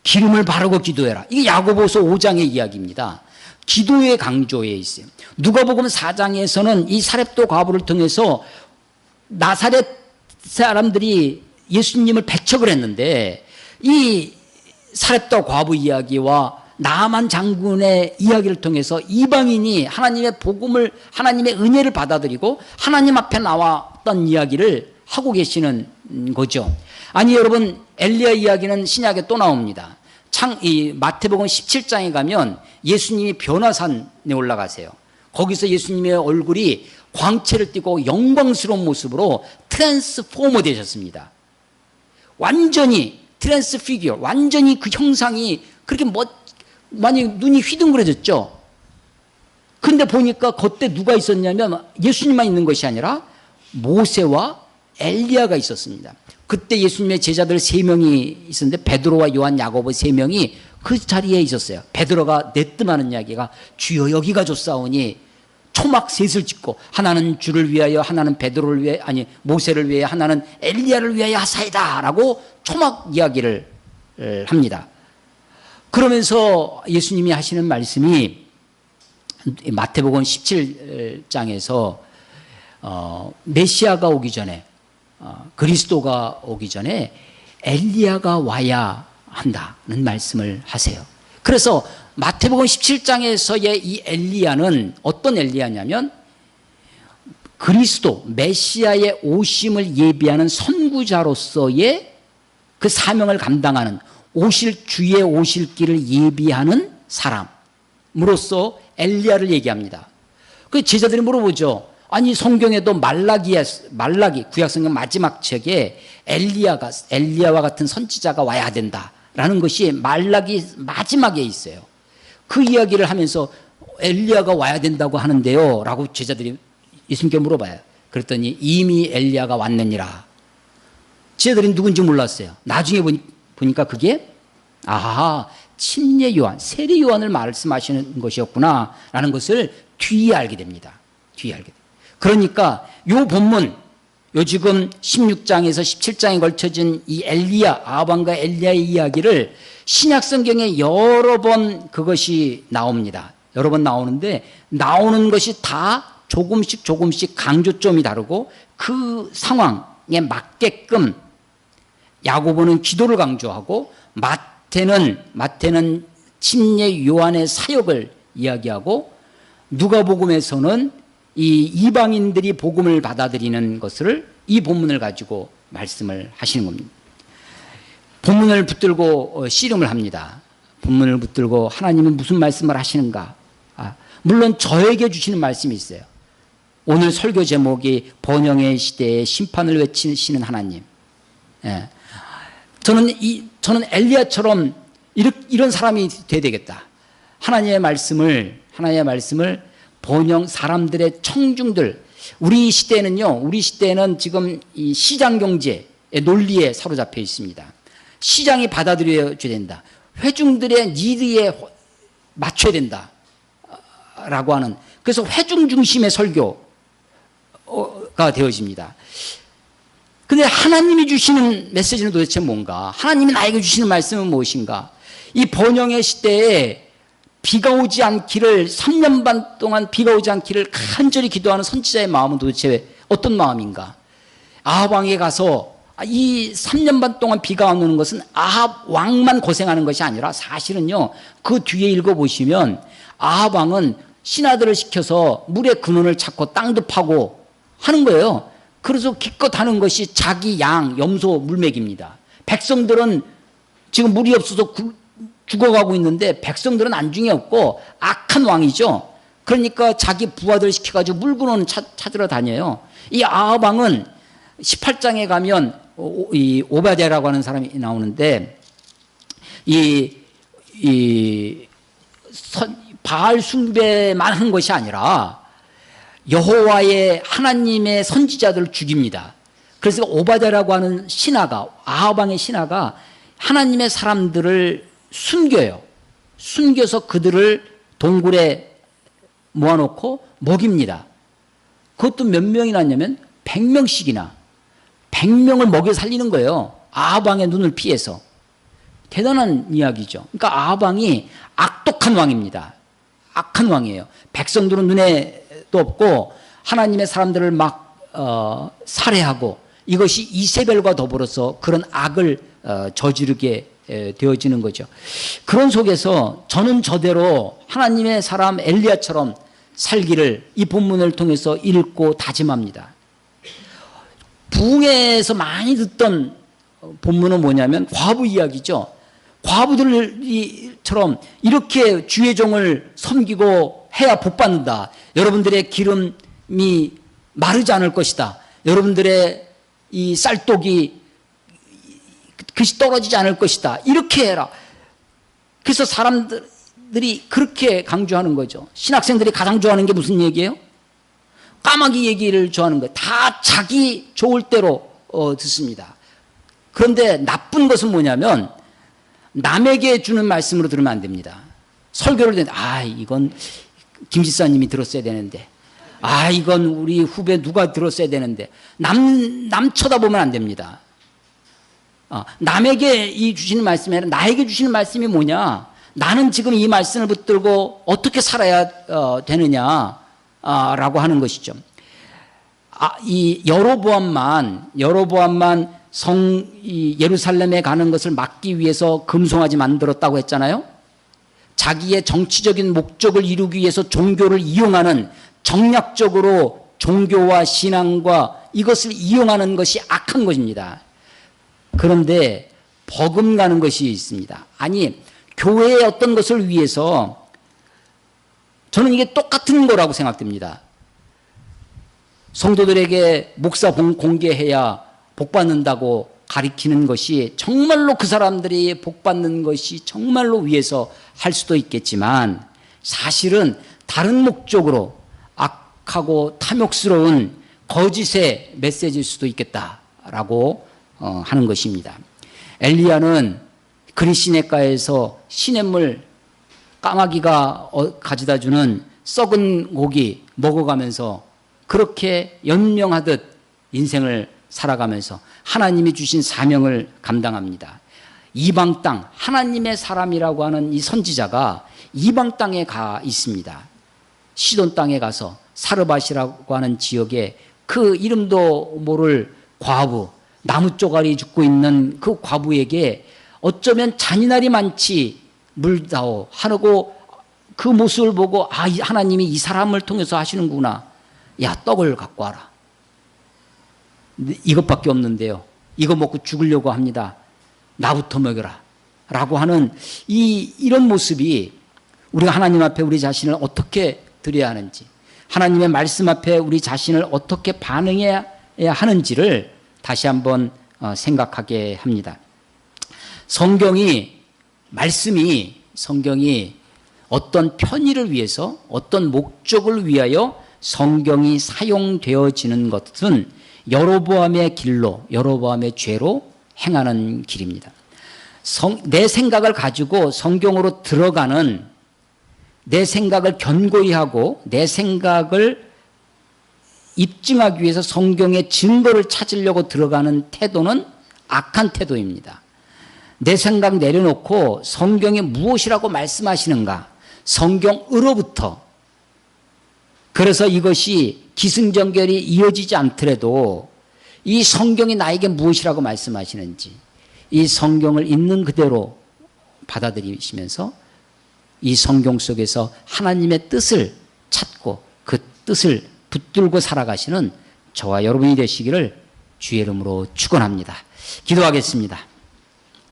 Speaker 1: 기름을 바르고 기도해라. 이게 야고보서 5장의 이야기입니다. 기도의 강조에 있어요. 누가복음 4장에서는 이 사렙도 과부를 통해서 나사렛 사람들이 예수님을 배척을 했는데 이 사렙도 과부 이야기와 나만 장군의 이야기를 통해서 이방인이 하나님의 복음을 하나님의 은혜를 받아들이고 하나님 앞에 나왔던 이야기를 하고 계시는 거죠. 아니 여러분 엘리야 이야기는 신약에 또 나옵니다. 이 마태복음 17장에 가면 예수님이 변화산에 올라가세요. 거기서 예수님의 얼굴이 광채를 띠고 영광스러운 모습으로 트랜스포머 되셨습니다. 완전히 트랜스피규어, 완전히 그 형상이 그렇게 많이 눈이 휘둥그레졌죠. 그런데 보니까 그때 누가 있었냐면 예수님만 있는 것이 아니라 모세와 엘리야가 있었습니다. 그때 예수님의 제자들 3명이 있었는데 베드로와 요한, 야고보 3명이 그 자리에 있었어요. 베드로가 내뜸하는 이야기가 주여 여기가 좋사오니 초막 셋을 짓고 하나는 주를 위하여 하나는 베드로를 위하여 아니 모세를 위하여 하나는 엘리야를 위하여 하사이다 라고 초막 이야기를 합니다. 그러면서 예수님이 하시는 말씀이 마태복음 17장에서 메시아가 오기 전에 그리스도가 오기 전에 엘리야가 와야 한다는 말씀을 하세요. 그래서 마태복음 17장에서의 이 엘리야는 어떤 엘리야냐면 그리스도 메시아의 오심을 예비하는 선구자로서의 그 사명을 감당하는 주의 오실 길을 예비하는 사람으로서 엘리야를 얘기합니다. 그 제자들이 물어보죠. 아니 성경에도 말라기 구약성경 마지막 책에 엘리야와 같은 선지자가 와야 된다라는 것이 말라기 마지막에 있어요. 그 이야기를 하면서 엘리야가 와야 된다고 하는데요 라고 제자들이 예수님께 물어봐요. 그랬더니 이미 엘리야가 왔느니라. 제자들이 누군지 몰랐어요. 나중에 보니까 그게 침례 요한, 세례 요한을 말씀하시는 것이었구나 라는 것을 뒤에 알게 됩니다. 그러니까 요 본문, 요 지금 16장에서 17장에 걸쳐진 이 아합왕과 엘리야의 이야기를 신약성경에 여러 번 그것이 나옵니다. 여러 번 나오는데 나오는 것이 다 조금씩 강조점이 다르고 그 상황에 맞게끔 야고보는 기도를 강조하고 마태는 침례 요한의 사역을 이야기하고 누가복음에서는 이 이방인들이 복음을 받아들이는 것을 이 본문을 가지고 말씀을 하시는 겁니다. 본문을 붙들고 씨름을 합니다. 본문을 붙들고 하나님은 무슨 말씀을 하시는가? 물론 저에게 주시는 말씀이 있어요. 오늘 설교 제목이 번영의 시대에 심판을 외치시는 하나님. 예. 저는 엘리야처럼 이런 사람이 돼야 되겠다. 하나님의 말씀을 번영 사람들의 청중들 우리 시대는 지금 이 시장 경제의 논리에 사로잡혀 있습니다. 시장이 받아들여줘야 된다. 회중들의 니드에 맞춰야 된다라고 하는 그래서 회중 중심의 설교가 되어집니다. 근데 하나님이 주시는 메시지는 도대체 뭔가? 하나님이 나에게 주시는 말씀은 무엇인가? 이 번영의 시대에 비가 오지 않기를 3년 반 동안 비가 오지 않기를 간절히 기도하는 선지자의 마음은 도대체 어떤 마음인가? 아합 왕에 가서 이 3년 반 동안 비가 안 오는 것은 아합 왕만 고생하는 것이 아니라 사실은요 그 뒤에 읽어보시면 아합 왕은 신하들을 시켜서 물의 근원을 찾고 땅도 파고 하는 거예요. 그래서 기껏 하는 것이 자기 양, 염소 물먹입니다. 백성들은 지금 물이 없어서 죽어가고 있는데 백성들은 안중에 없고 악한 왕이죠. 그러니까 자기 부하들 시켜가지고 물근원 찾으러 다녀요. 이 아합 왕은 18장에 가면 이 오바댜라고 하는 사람이 나오는데 바알 숭배만 한 것이 아니라 여호와의 하나님의 선지자들을 죽입니다. 그래서 오바댜라고 하는 아합 왕의 신하가 하나님의 사람들을 숨겨서 그들을 동굴에 모아놓고 먹입니다. 그것도 몇 명이 났냐면 100명씩이나 100명을 먹여 살리는 거예요. 아합 왕의 눈을 피해서. 대단한 이야기죠. 그러니까 아합 왕이 악독한 왕입니다. 악한 왕이에요. 백성들은 눈에도 없고 하나님의 사람들을 막 살해하고 이것이 이세벨과 더불어서 그런 악을 저지르게 되어지는 거죠. 그런 속에서 저는 저대로 하나님의 사람 엘리야처럼 살기를 이 본문을 통해서 읽고 다짐합니다. 부흥회에서 많이 듣던 본문은 뭐냐면 과부 이야기죠. 과부들처럼 이렇게 주의 종을 섬기고 해야 복 받는다. 여러분들의 기름이 마르지 않을 것이다. 여러분들의 이 쌀독이 그것이 떨어지지 않을 것이다. 이렇게 해라. 그래서 사람들이 그렇게 강조하는 거죠. 신학생들이 가장 좋아하는 게 무슨 얘기예요? 까마귀 얘기를 좋아하는 거예요. 다 자기 좋을 대로 듣습니다. 그런데 나쁜 것은 뭐냐면 남에게 주는 말씀으로 들으면 안 됩니다. 설교를 듣는데 이건 김 지사님이 들었어야 되는데 이건 우리 후배 누가 들었어야 되는데 남 쳐다보면 안 됩니다. 남에게 이 주시는 말씀이 아니라 나에게 주시는 말씀이 뭐냐, 나는 지금 이 말씀을 붙들고 어떻게 살아야 되느냐 라고 하는 것이죠. 이 여로보암만 이 예루살렘에 가는 것을 막기 위해서 금송아지 만들었다고 했잖아요. 자기의 정치적인 목적을 이루기 위해서 종교를 이용하는, 정략적으로 종교와 신앙과 이것을 이용하는 것이 악한 것입니다. 그런데 버금가는 것이 있습니다. 아니, 교회의 어떤 것을 위해서, 저는 이게 똑같은 거라고 생각됩니다. 성도들에게 목사 공개해야 복받는다고 가리키는 것이 정말로 그 사람들이 복받는 것이 정말로 위해서 할 수도 있겠지만, 사실은 다른 목적으로 악하고 탐욕스러운 거짓의 메시지일 수도 있겠다라고 하는 것입니다. 엘리야는 그리시네가에서 시냇물, 까마귀가 가져다 주는 썩은 고기 먹어가면서 그렇게 연명하듯 인생을 살아가면서 하나님이 주신 사명을 감당합니다. 이방 땅, 하나님의 사람이라고 하는 이 선지자가 이방 땅에 가 있습니다. 시돈 땅에 가서 사르밧이라고 하는 지역에 그 이름도 모를 과부, 나무 쪼가리 줍고 있는 그 과부에게 어쩌면 잔인할이 많지 물다오 하고, 그 모습을 보고 하나님이 이 사람을 통해서 하시는구나. 야, 떡을 갖고 와라. 이것밖에 없는데요. 이거 먹고 죽으려고 합니다. 나부터 먹여라. 라고 하는 이런 모습이, 우리가 하나님 앞에 우리 자신을 어떻게 드려야 하는지, 하나님의 말씀 앞에 우리 자신을 어떻게 반응해야 하는지를 다시 한번 생각하게 합니다. 말씀이 어떤 편의를 위해서, 어떤 목적을 위하여 성경이 사용되어지는 것은 여로보암의 길로, 여로보암의 죄로 행하는 길입니다. 내 생각을 가지고 성경으로 들어가는, 내 생각을 견고히 하고 내 생각을 입증하기 위해서 성경의 증거를 찾으려고 들어가는 태도는 악한 태도입니다. 내 생각 내려놓고 성경이 무엇이라고 말씀하시는가, 성경으로부터, 그래서 이것이 기승전결이 이어지지 않더라도 이 성경이 나에게 무엇이라고 말씀하시는지 이 성경을 있는 그대로 받아들이시면서 이 성경 속에서 하나님의 뜻을 찾고 그 뜻을 붙들고 살아가시는 저와 여러분이 되시기를 주의 이름으로 축원합니다. 기도하겠습니다.